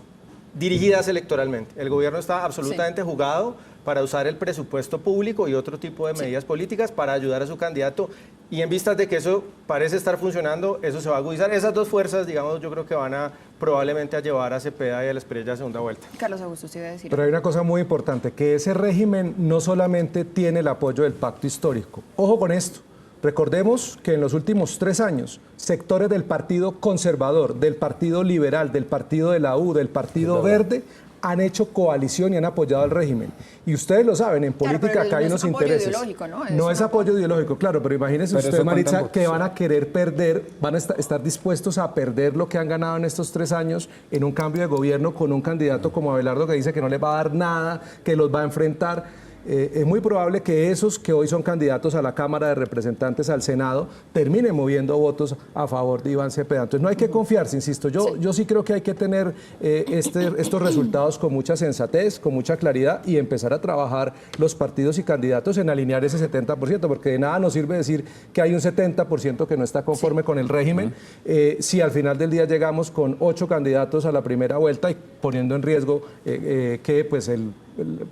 dirigidas electoralmente. El gobierno está absolutamente jugado para usar el presupuesto público y otro tipo de medidas políticas para ayudar a su candidato, y en vistas de que eso parece estar funcionando, eso se va a agudizar. Esas dos fuerzas, digamos, yo creo que van a probablemente a llevar a Cepeda y a la Espriella a segunda vuelta. Carlos Augusto, usted iba a decir. Pero hay una cosa muy importante, que ese régimen no solamente tiene el apoyo del pacto histórico. Ojo con esto. Recordemos que en los últimos 3 años, sectores del Partido Conservador, del Partido Liberal, del Partido de la U, del Partido Verde, han hecho coalición y han apoyado al régimen. Y ustedes lo saben, en política acá hay unos intereses. No es apoyo ideológico, claro, pero imagínense usted, Maritza, que van a querer perder, van a estar dispuestos a perder lo que han ganado en estos 3 años en un cambio de gobierno con un candidato como Abelardo que dice que no les va a dar nada, que los va a enfrentar. Es muy probable que esos que hoy son candidatos a la Cámara de Representantes, al Senado, terminen moviendo votos a favor de Iván Cepeda. Entonces no hay que confiarse, insisto. Yo sí creo que hay que tener estos resultados con mucha sensatez, con mucha claridad, y empezar a trabajar los partidos y candidatos en alinear ese 70%, porque de nada nos sirve decir que hay un 70% que no está conforme con el régimen, si al final del día llegamos con 8 candidatos a la primera vuelta y poniendo en riesgo que pues el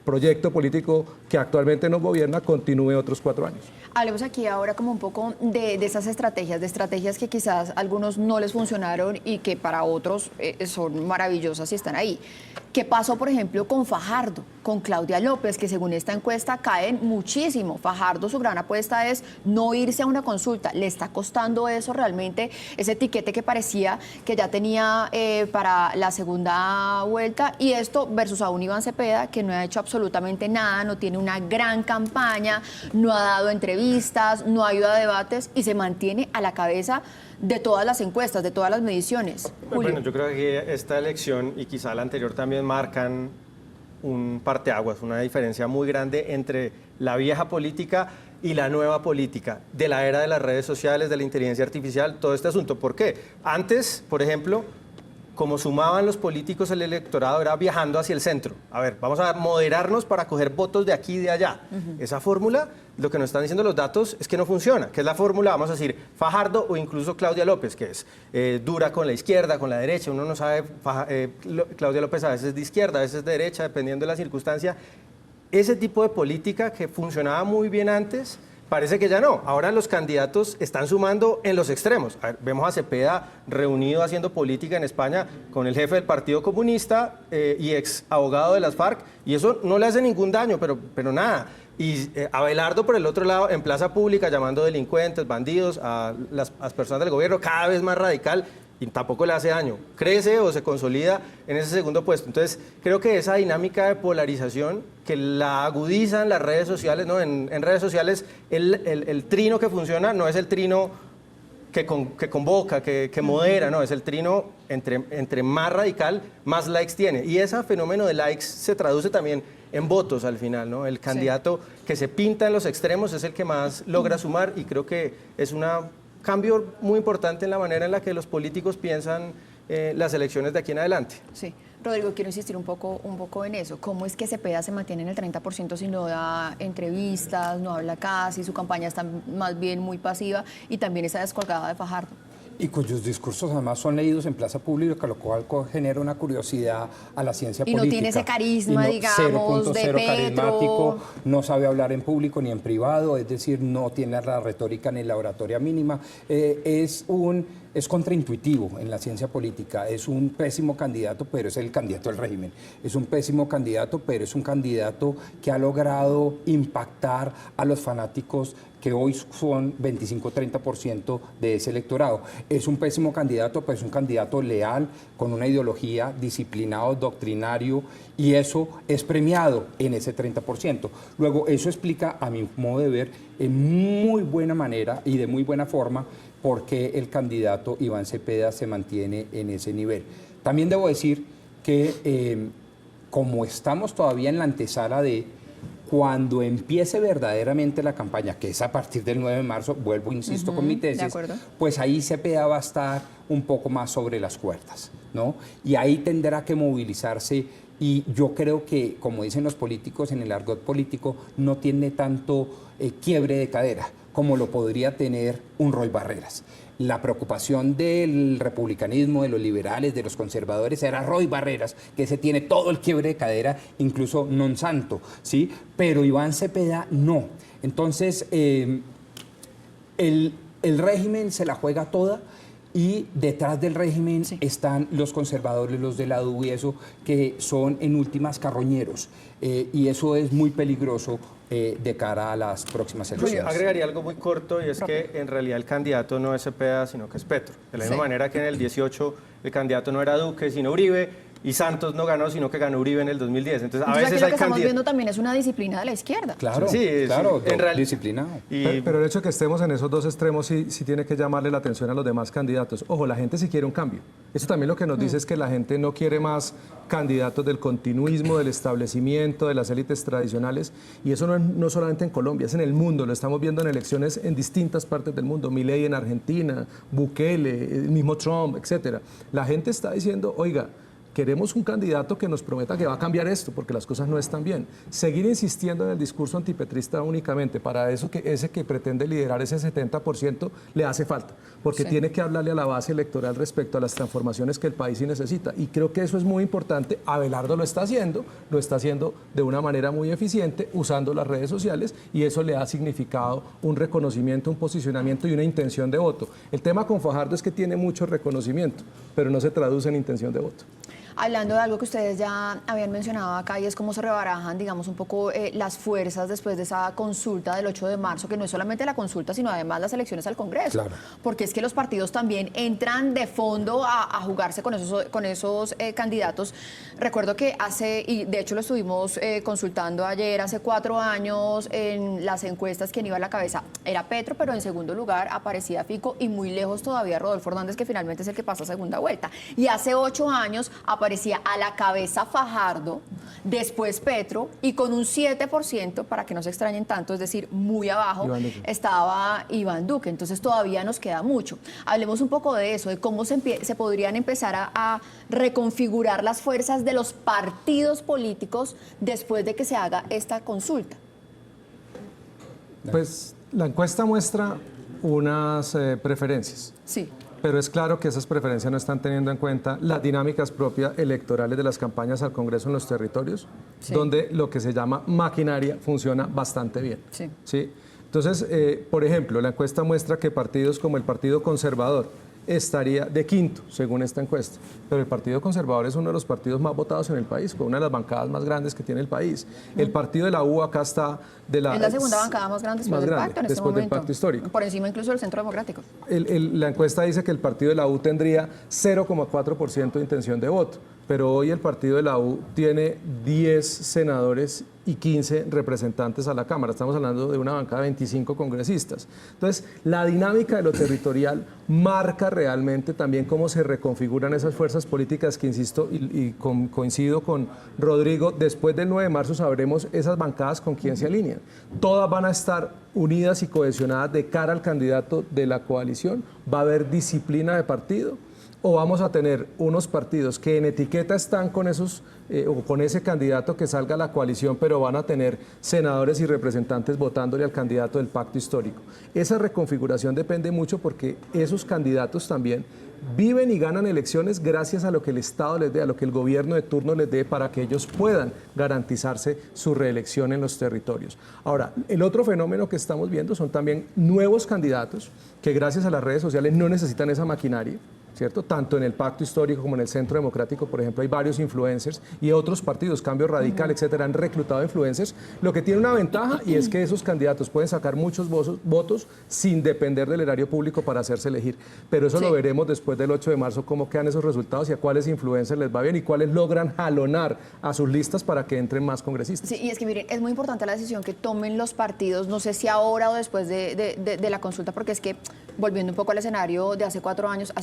proyecto político que actualmente nos gobierna continúe otros 4 años. Hablemos aquí ahora como un poco de esas estrategias que quizás a algunos no les funcionaron y que para otros son maravillosas y están ahí. ¿Qué pasó, por ejemplo, con Fajardo, con Claudia López, que según esta encuesta caen muchísimo? Fajardo, su gran apuesta es no irse a una consulta. ¿Le está costando eso realmente, ese etiquete que parecía que ya tenía para la segunda vuelta? Y esto versus a un Iván Cepeda que no ha hecho absolutamente nada, no tiene una gran campaña, no ha dado entrevistas, no ha ido a debates y se mantiene a la cabeza de todas las encuestas, de todas las mediciones. Bueno, yo creo que esta elección y quizá la anterior también marcan un parteaguas, una diferencia muy grande entre la vieja política y la nueva política, de la era de las redes sociales, de la inteligencia artificial, todo este asunto. ¿Por qué? Antes, por ejemplo, como sumaban los políticos el electorado, era viajando hacia el centro. A ver, vamos a moderarnos para coger votos de aquí y de allá. Esa fórmula, lo que nos están diciendo los datos es que no funciona, que es la fórmula, vamos a decir, Fajardo o incluso Claudia López, que es dura con la izquierda, con la derecha. Uno no sabe, Claudia López a veces es de izquierda, a veces es de derecha, dependiendo de la circunstancia. Ese tipo de política que funcionaba muy bien antes, parece que ya no. Ahora los candidatos están sumando en los extremos. A ver, vemos a Cepeda reunido haciendo política en España con el jefe del Partido Comunista y ex abogado de las FARC, y eso no le hace ningún daño, pero nada. Y Abelardo, por el otro lado, en plaza pública, llamando delincuentes, bandidos a las personas del gobierno, cada vez más radical, y tampoco le hace daño. Crece o se consolida en ese segundo puesto. Entonces, creo que esa dinámica de polarización que la agudizan las redes sociales, ¿no? En redes sociales el trino que funciona no es el trino que convoca, que modera, no, es el trino entre más radical, más likes tiene. Y ese fenómeno de likes se traduce también en votos al final, ¿no? El candidato que se pinta en los extremos es el que más logra sumar, y creo que es un cambio muy importante en la manera en la que los políticos piensan las elecciones de aquí en adelante. Sí. Rodrigo, quiero insistir un poco en eso. ¿Cómo es que Cepeda se mantiene en el 30% si no da entrevistas, no habla casi, su campaña está más bien muy pasiva y también está descolgada de Fajardo? Y cuyos discursos además son leídos en plaza pública, lo cual genera una curiosidad a la ciencia política. Y no tiene ese carisma, digamos, de Petro. Carismático, no sabe hablar en público ni en privado, es decir, no tiene la retórica ni la oratoria mínima. Es contraintuitivo en la ciencia política, es un pésimo candidato, pero es el candidato del régimen. Es un pésimo candidato, pero es un candidato que ha logrado impactar a los fanáticos que hoy son 25-30% de ese electorado. Es un pésimo candidato, pero es un candidato leal, con una ideología, disciplinado, doctrinario, y eso es premiado en ese 30%. Luego, eso explica, a mi modo de ver, en muy buena manera y de muy buena forma, por qué el candidato Iván Cepeda se mantiene en ese nivel. También debo decir que como estamos todavía en la antesala de cuando empiece verdaderamente la campaña, que es a partir del 9 de marzo, vuelvo, insisto con mi tesis, pues ahí Cepeda va a estar un poco más sobre las cuerdas, ¿no? Y ahí tendrá que movilizarse Y yo creo que, como dicen los políticos en el argot político, no tiene tanto quiebre de cadera como lo podría tener un Roy Barreras. La preocupación del republicanismo, de los liberales, de los conservadores, era Roy Barreras, que ese tiene todo el quiebre de cadera, incluso non santo, ¿sí? Pero Iván Cepeda no. Entonces, el régimen se la juega toda, y detrás del régimen están los conservadores, los de la U y eso, que son en últimas carroñeros. Y eso es muy peligroso de cara a las próximas elecciones. Agregaría algo muy corto, y es que en realidad el candidato no es Cepeda, sino que es Petro. De la misma manera que en el 18 el candidato no era Duque, sino Uribe, y Santos no ganó, sino que ganó Uribe en el 2010. Entonces, a veces aquí lo que estamos viendo también es una disciplina de la izquierda. Claro, sí, claro, en realidad disciplinado. Pero el hecho de que estemos en esos dos extremos sí tiene que llamarle la atención a los demás candidatos. Ojo, la gente sí quiere un cambio. Eso también lo que nos dice es que la gente no quiere más candidatos del continuismo, del establecimiento, de las élites tradicionales. Y eso no solamente en Colombia, es en el mundo. Lo estamos viendo en elecciones en distintas partes del mundo. Milei en Argentina, Bukele, el mismo Trump, etcétera. La gente está diciendo, oiga, queremos un candidato que nos prometa que va a cambiar esto, porque las cosas no están bien. Seguir insistiendo en el discurso antipetrista únicamente para eso, ese que pretende liderar ese 70%, le hace falta, porque tiene que hablarle a la base electoral respecto a las transformaciones que el país sí necesita. Y creo que eso es muy importante. Abelardo lo está haciendo de una manera muy eficiente, usando las redes sociales, y eso le ha significado un reconocimiento, un posicionamiento y una intención de voto. El tema con Fajardo es que tiene mucho reconocimiento, pero no se traduce en intención de voto. Hablando de algo que ustedes ya habían mencionado acá, y es cómo se rebarajan, digamos, un poco las fuerzas después de esa consulta del 8 de marzo, que no es solamente la consulta, sino además las elecciones al Congreso. Claro. Porque es que los partidos también entran de fondo a jugarse con esos candidatos. Recuerdo que y de hecho lo estuvimos consultando ayer, hace 4 años, en las encuestas, quien iba a la cabeza era Petro, pero en segundo lugar aparecía Fico, y muy lejos todavía Rodolfo Hernández, que finalmente es el que pasa a segunda vuelta. Y hace 8 años aparecía a la cabeza Fajardo, después Petro, y con un 7%, para que no se extrañen tanto, es decir, muy abajo, estaba Iván Duque. Entonces todavía nos queda mucho. Hablemos un poco de eso, de cómo se podrían empezar a reconfigurar las fuerzas de los partidos políticos después de que se haga esta consulta. Pues la encuesta muestra unas preferencias. Sí. Pero es claro que esas preferencias no están teniendo en cuenta las dinámicas propias electorales de las campañas al Congreso en los territorios, donde lo que se llama maquinaria funciona bastante bien. ¿Sí? Entonces, por ejemplo, la encuesta muestra que partidos como el Partido Conservador estaría de quinto, según esta encuesta. Pero el Partido Conservador es uno de los partidos más votados en el país, con una de las bancadas más grandes que tiene el país. El partido de la U acá está es la segunda bancada más grande después del pacto en este momento. Del pacto histórico. Por encima incluso del Centro Democrático. La encuesta dice que el partido de la U tendría 0,4% de intención de voto, pero hoy el partido de la U tiene 10 senadores y 15 representantes a la Cámara. Estamos hablando de una bancada de 25 congresistas. Entonces, la dinámica de lo territorial marca realmente también cómo se reconfiguran esas fuerzas políticas que, insisto, coincido con Rodrigo, después del 9 de marzo sabremos esas bancadas con quién se alinean. Todas van a estar unidas y cohesionadas de cara al candidato de la coalición. Va a haber disciplina de partido. ¿O vamos a tener unos partidos que en etiqueta están con o con ese candidato que salga a la coalición, pero van a tener senadores y representantes votándole al candidato del pacto histórico? Esa reconfiguración depende mucho porque esos candidatos también viven y ganan elecciones gracias a lo que el Estado les dé, a lo que el gobierno de turno les dé, para que ellos puedan garantizarse su reelección en los territorios. Ahora, el otro fenómeno que estamos viendo son también nuevos candidatos que gracias a las redes sociales no necesitan esa maquinaria, ¿cierto? Tanto en el Pacto Histórico como en el Centro Democrático, por ejemplo, hay varios influencers, y otros partidos, Cambio Radical, etcétera, han reclutado influencers, lo que tiene una ventaja, y es que esos candidatos pueden sacar muchos votos sin depender del erario público para hacerse elegir. Pero eso lo veremos después del 8 de marzo, cómo quedan esos resultados y a cuáles influencers les va bien y cuáles logran jalonar a sus listas para que entren más congresistas. Sí, y es que miren, es muy importante la decisión que tomen los partidos, no sé si ahora o después de la consulta, porque es que volviendo un poco al escenario de hace 4 años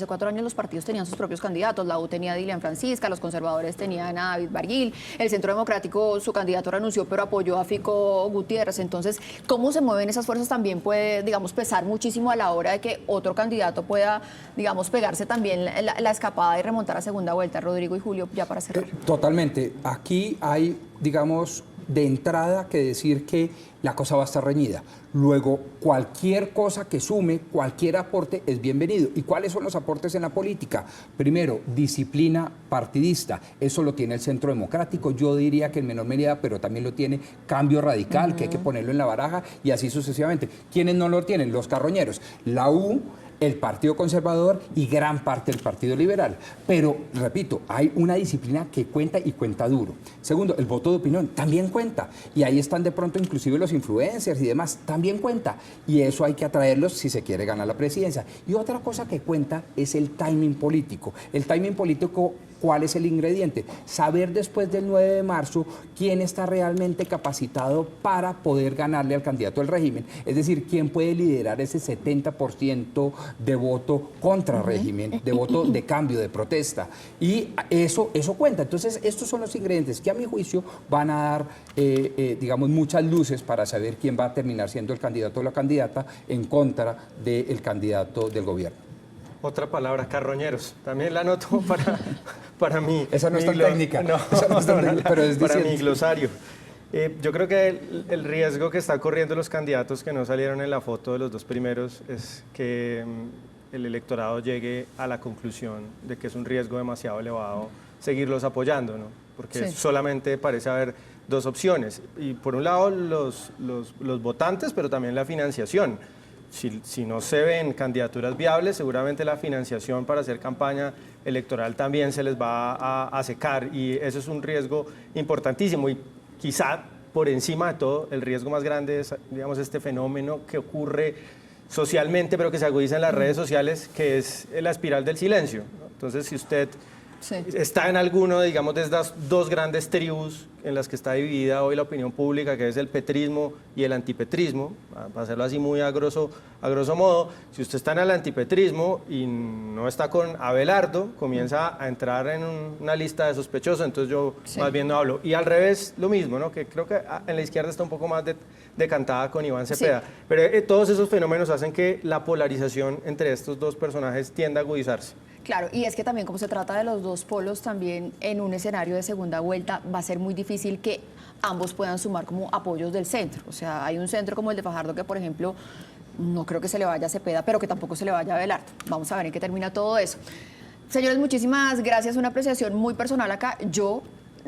los partidos tenían sus propios candidatos. La U tenía a Dilian Francisca, los conservadores tenían a David Barguil, el Centro Democrático, su candidato renunció, pero apoyó a Fico Gutiérrez. Entonces, ¿cómo se mueven esas fuerzas? También puede, digamos, pesar muchísimo a la hora de que otro candidato pueda, digamos, pegarse también la escapada y remontar a segunda vuelta. Rodrigo y Julio, ya para cerrar. Totalmente. Aquí hay, digamos, de entrada que decir que la cosa va a estar reñida. Luego, cualquier cosa que sume, cualquier aporte es bienvenido. ¿Y cuáles son los aportes en la política? Primero, disciplina partidista. Eso lo tiene el Centro Democrático, yo diría que en menor medida, pero también lo tiene Cambio Radical, que hay que ponerlo en la baraja, y así sucesivamente. ¿Quiénes no lo tienen? Los carroñeros. La U, el Partido Conservador y gran parte del Partido Liberal. Pero, repito, hay una disciplina que cuenta y cuenta duro. Segundo, el voto de opinión también cuenta. Y ahí están de pronto inclusive los influencers y demás, también cuenta. Y eso hay que atraerlos si se quiere ganar la presidencia. Y otra cosa que cuenta es el timing político. El timing político, ¿cuál es el ingrediente? Saber después del 9 de marzo quién está realmente capacitado para poder ganarle al candidato del régimen. Es decir, quién puede liderar ese 70% de voto contra régimen, de voto de cambio, de protesta. Y eso cuenta. Entonces, estos son los ingredientes que a mi juicio van a dar, digamos, muchas luces para saber quién va a terminar siendo el candidato o la candidata en contra del candidato del gobierno. Otra palabra, carroñeros. También la anoto para mí. Esa no es tan técnica. No, esa no es tan técnica, pero es para mi glosario. Yo creo que el riesgo que están corriendo los candidatos que no salieron en la foto de los dos primeros es que el electorado llegue a la conclusión de que es un riesgo demasiado elevado seguirlos apoyando, ¿no? Porque solamente parece haber dos opciones. Y por un lado los votantes, pero también la financiación. Si no se ven candidaturas viables, seguramente la financiación para hacer campaña electoral también se les va a secar, y eso es un riesgo importantísimo. Y quizá por encima de todo, el riesgo más grande es, digamos, este fenómeno que ocurre socialmente, pero que se agudiza en las redes sociales, que es la espiral del silencio, ¿no? Entonces, si usted está en alguno, digamos, de estas dos grandes tribus en las que está dividida hoy la opinión pública, que es el petrismo y el antipetrismo, para hacerlo así muy a grosso modo, si usted está en el antipetrismo y no está con Abelardo, comienza a entrar en una lista de sospechosos, entonces yo más bien no hablo. Y al revés, lo mismo, ¿no? Que creo que en la izquierda está un poco más decantada con Iván Cepeda. Pero todos esos fenómenos hacen que la polarización entre estos dos personajes tienda a agudizarse. Claro, y es que también como se trata de los dos polos, también en un escenario de segunda vuelta va a ser muy difícil que ambos puedan sumar como apoyos del centro. O sea, hay un centro como el de Fajardo que, por ejemplo, no creo que se le vaya a Cepeda, pero que tampoco se le vaya a Abelardo. Vamos a ver en qué termina todo eso. Señores, muchísimas gracias. Una apreciación muy personal acá. Yo,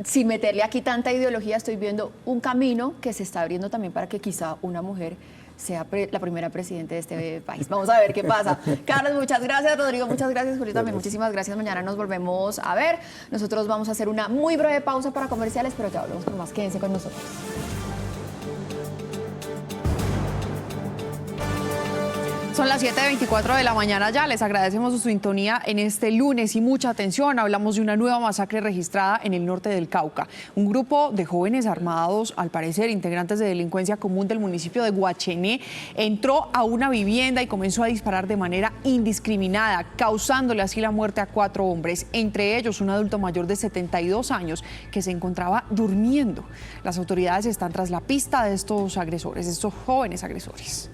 sin meterle aquí tanta ideología, estoy viendo un camino que se está abriendo también para que quizá una mujer sea la primera presidenta de este país. Vamos a ver qué pasa. Carlos, muchas gracias. Rodrigo, muchas gracias. Julio, también muchísimas gracias. Mañana nos volvemos a ver. Nosotros vamos a hacer una muy breve pausa para comerciales, pero ya volvemos con más. Quédense con nosotros. Son las 7:24 de la mañana ya. Les agradecemos su sintonía en este lunes y mucha atención. Hablamos de una nueva masacre registrada en el norte del Cauca. Un grupo de jóvenes armados, al parecer integrantes de delincuencia común del municipio de Guachené, entró a una vivienda y comenzó a disparar de manera indiscriminada, causándole así la muerte a 4 hombres, entre ellos un adulto mayor de 72 años que se encontraba durmiendo. Las autoridades están tras la pista de estos agresores, de estos jóvenes agresores.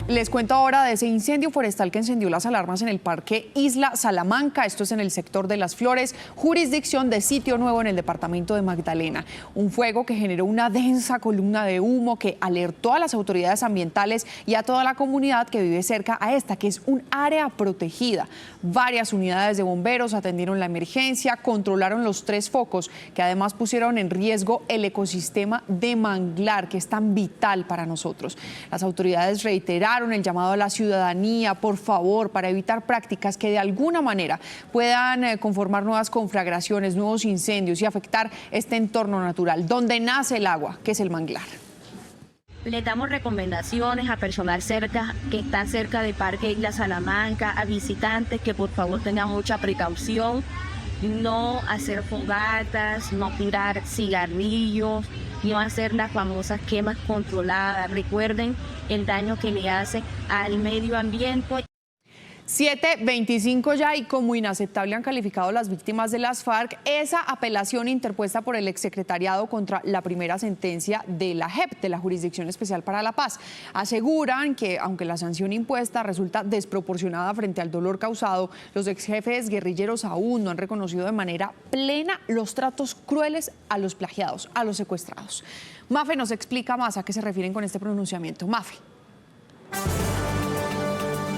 Les cuento ahora de ese incendio forestal que encendió las alarmas en el Parque Isla Salamanca. Esto es en el sector de Las Flores, jurisdicción de Sitio Nuevo en el departamento de Magdalena. Un fuego que generó una densa columna de humo que alertó a las autoridades ambientales y a toda la comunidad que vive cerca a esta, que es un área protegida. Varias unidades de bomberos atendieron la emergencia, controlaron los 3 focos que además pusieron en riesgo el ecosistema de manglar, que es tan vital para nosotros. Las autoridades reiteraron el llamado a la ciudadanía, por favor, para evitar prácticas que de alguna manera puedan conformar nuevas conflagraciones, nuevos incendios y afectar este entorno natural, donde nace el agua, que es el manglar. Le damos recomendaciones a personal que está cerca del Parque Isla Salamanca, a visitantes que por favor tengan mucha precaución, no hacer fogatas, no tirar cigarrillos, y va a ser la famosa quema controlada. Recuerden el daño que le hace al medio ambiente. 7:25 ya, y como inaceptable han calificado las víctimas de las FARC esa apelación interpuesta por el exsecretariado contra la primera sentencia de la JEP, de la Jurisdicción Especial para la Paz. Aseguran que, aunque la sanción impuesta resulta desproporcionada frente al dolor causado, los exjefes guerrilleros aún no han reconocido de manera plena los tratos crueles a los plagiados, a los secuestrados. Mafe nos explica más a qué se refieren con este pronunciamiento. Mafe.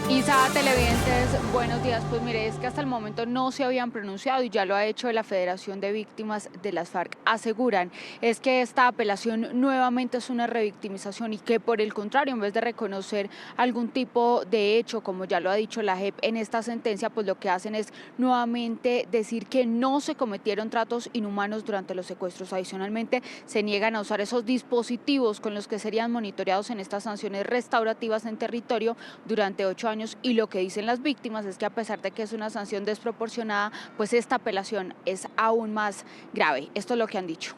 Isa, televidentes, buenos días. Pues mire, es que hasta el momento no se habían pronunciado y ya lo ha hecho la Federación de Víctimas de las FARC. Aseguran es que esta apelación nuevamente es una revictimización y que por el contrario, en vez de reconocer algún tipo de hecho, como ya lo ha dicho la JEP en esta sentencia, pues lo que hacen es nuevamente decir que no se cometieron tratos inhumanos durante los secuestros. Adicionalmente, se niegan a usar esos dispositivos con los que serían monitoreados en estas sanciones restaurativas en territorio durante 8 años. Y lo que dicen las víctimas es que a pesar de que es una sanción desproporcionada, pues esta apelación es aún más grave. Esto es lo que han dicho.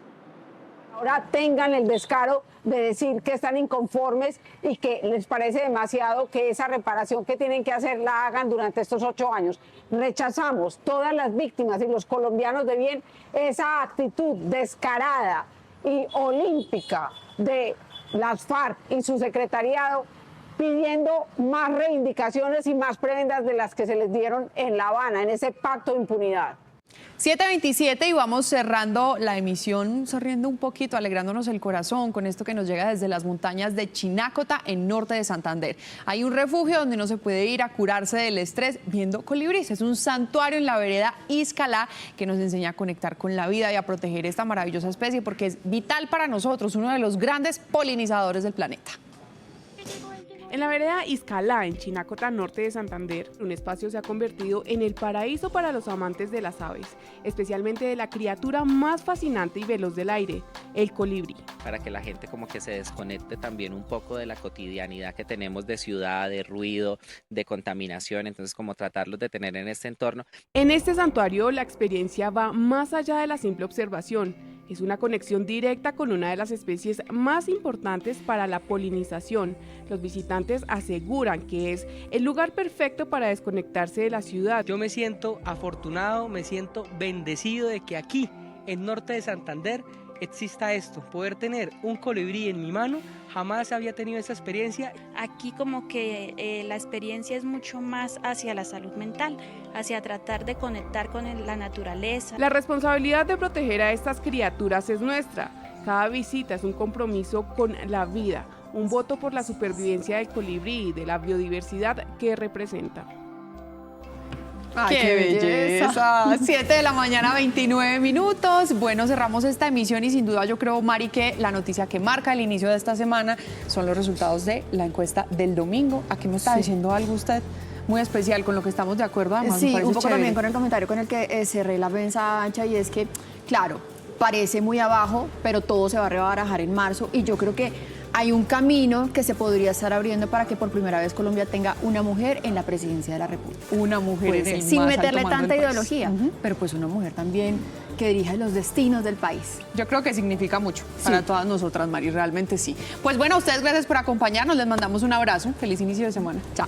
Ahora tengan el descaro de decir que están inconformes y que les parece demasiado que esa reparación que tienen que hacer la hagan durante estos 8 años. Rechazamos, todas las víctimas y los colombianos de bien, esa actitud descarada y olímpica de las FARC y su secretariado, pidiendo más reivindicaciones y más prebendas de las que se les dieron en La Habana, en ese pacto de impunidad. 7:27 y vamos cerrando la emisión, sonriendo un poquito, alegrándonos el corazón con esto que nos llega desde las montañas de Chinácota, en norte de Santander. Hay un refugio donde no se puede ir a curarse del estrés viendo colibríes. Es un santuario en la vereda Iscalá que nos enseña a conectar con la vida y a proteger esta maravillosa especie porque es vital para nosotros, uno de los grandes polinizadores del planeta. En la vereda Iscalá, en Chinácota, norte de Santander, un espacio se ha convertido en el paraíso para los amantes de las aves, especialmente de la criatura más fascinante y veloz del aire, el colibrí. Para que la gente como que se desconecte también un poco de la cotidianidad que tenemos de ciudad, de ruido, de contaminación, entonces como tratarlos de tener en este entorno. En este santuario la experiencia va más allá de la simple observación. Es una conexión directa con una de las especies más importantes para la polinización. Los visitantes aseguran que es el lugar perfecto para desconectarse de la ciudad. Yo me siento afortunado, me siento bendecido de que aquí, en norte de Santander, exista esto, poder tener un colibrí en mi mano. Jamás había tenido esa experiencia. Aquí como que la experiencia es mucho más hacia la salud mental, hacia tratar de conectar con la naturaleza. La responsabilidad de proteger a estas criaturas es nuestra. Cada visita es un compromiso con la vida, un voto por la supervivencia del colibrí y de la biodiversidad que representa. ¡Ay, qué belleza! 7 de la mañana, 29 minutos. Bueno, cerramos esta emisión y sin duda yo creo, Mari, que la noticia que marca el inicio de esta semana son los resultados de la encuesta del domingo. Aquí me está diciendo algo usted muy especial, con lo que estamos de acuerdo. Además, sí, me parece un poco chévere. también con el comentario con el que cerré la prensa ancha, y es que, claro, parece muy abajo, pero todo se va a rebarajar en marzo, y yo creo que hay un camino que se podría estar abriendo para que por primera vez Colombia tenga una mujer en la presidencia de la República. Una mujer en el sin más meterle alto mando tanta del país. ideología, pero pues una mujer también que dirija los destinos del país. Yo creo que significa mucho para todas nosotras, Mari, realmente sí. Pues bueno, a ustedes gracias por acompañarnos, les mandamos un abrazo, feliz inicio de semana. Chao.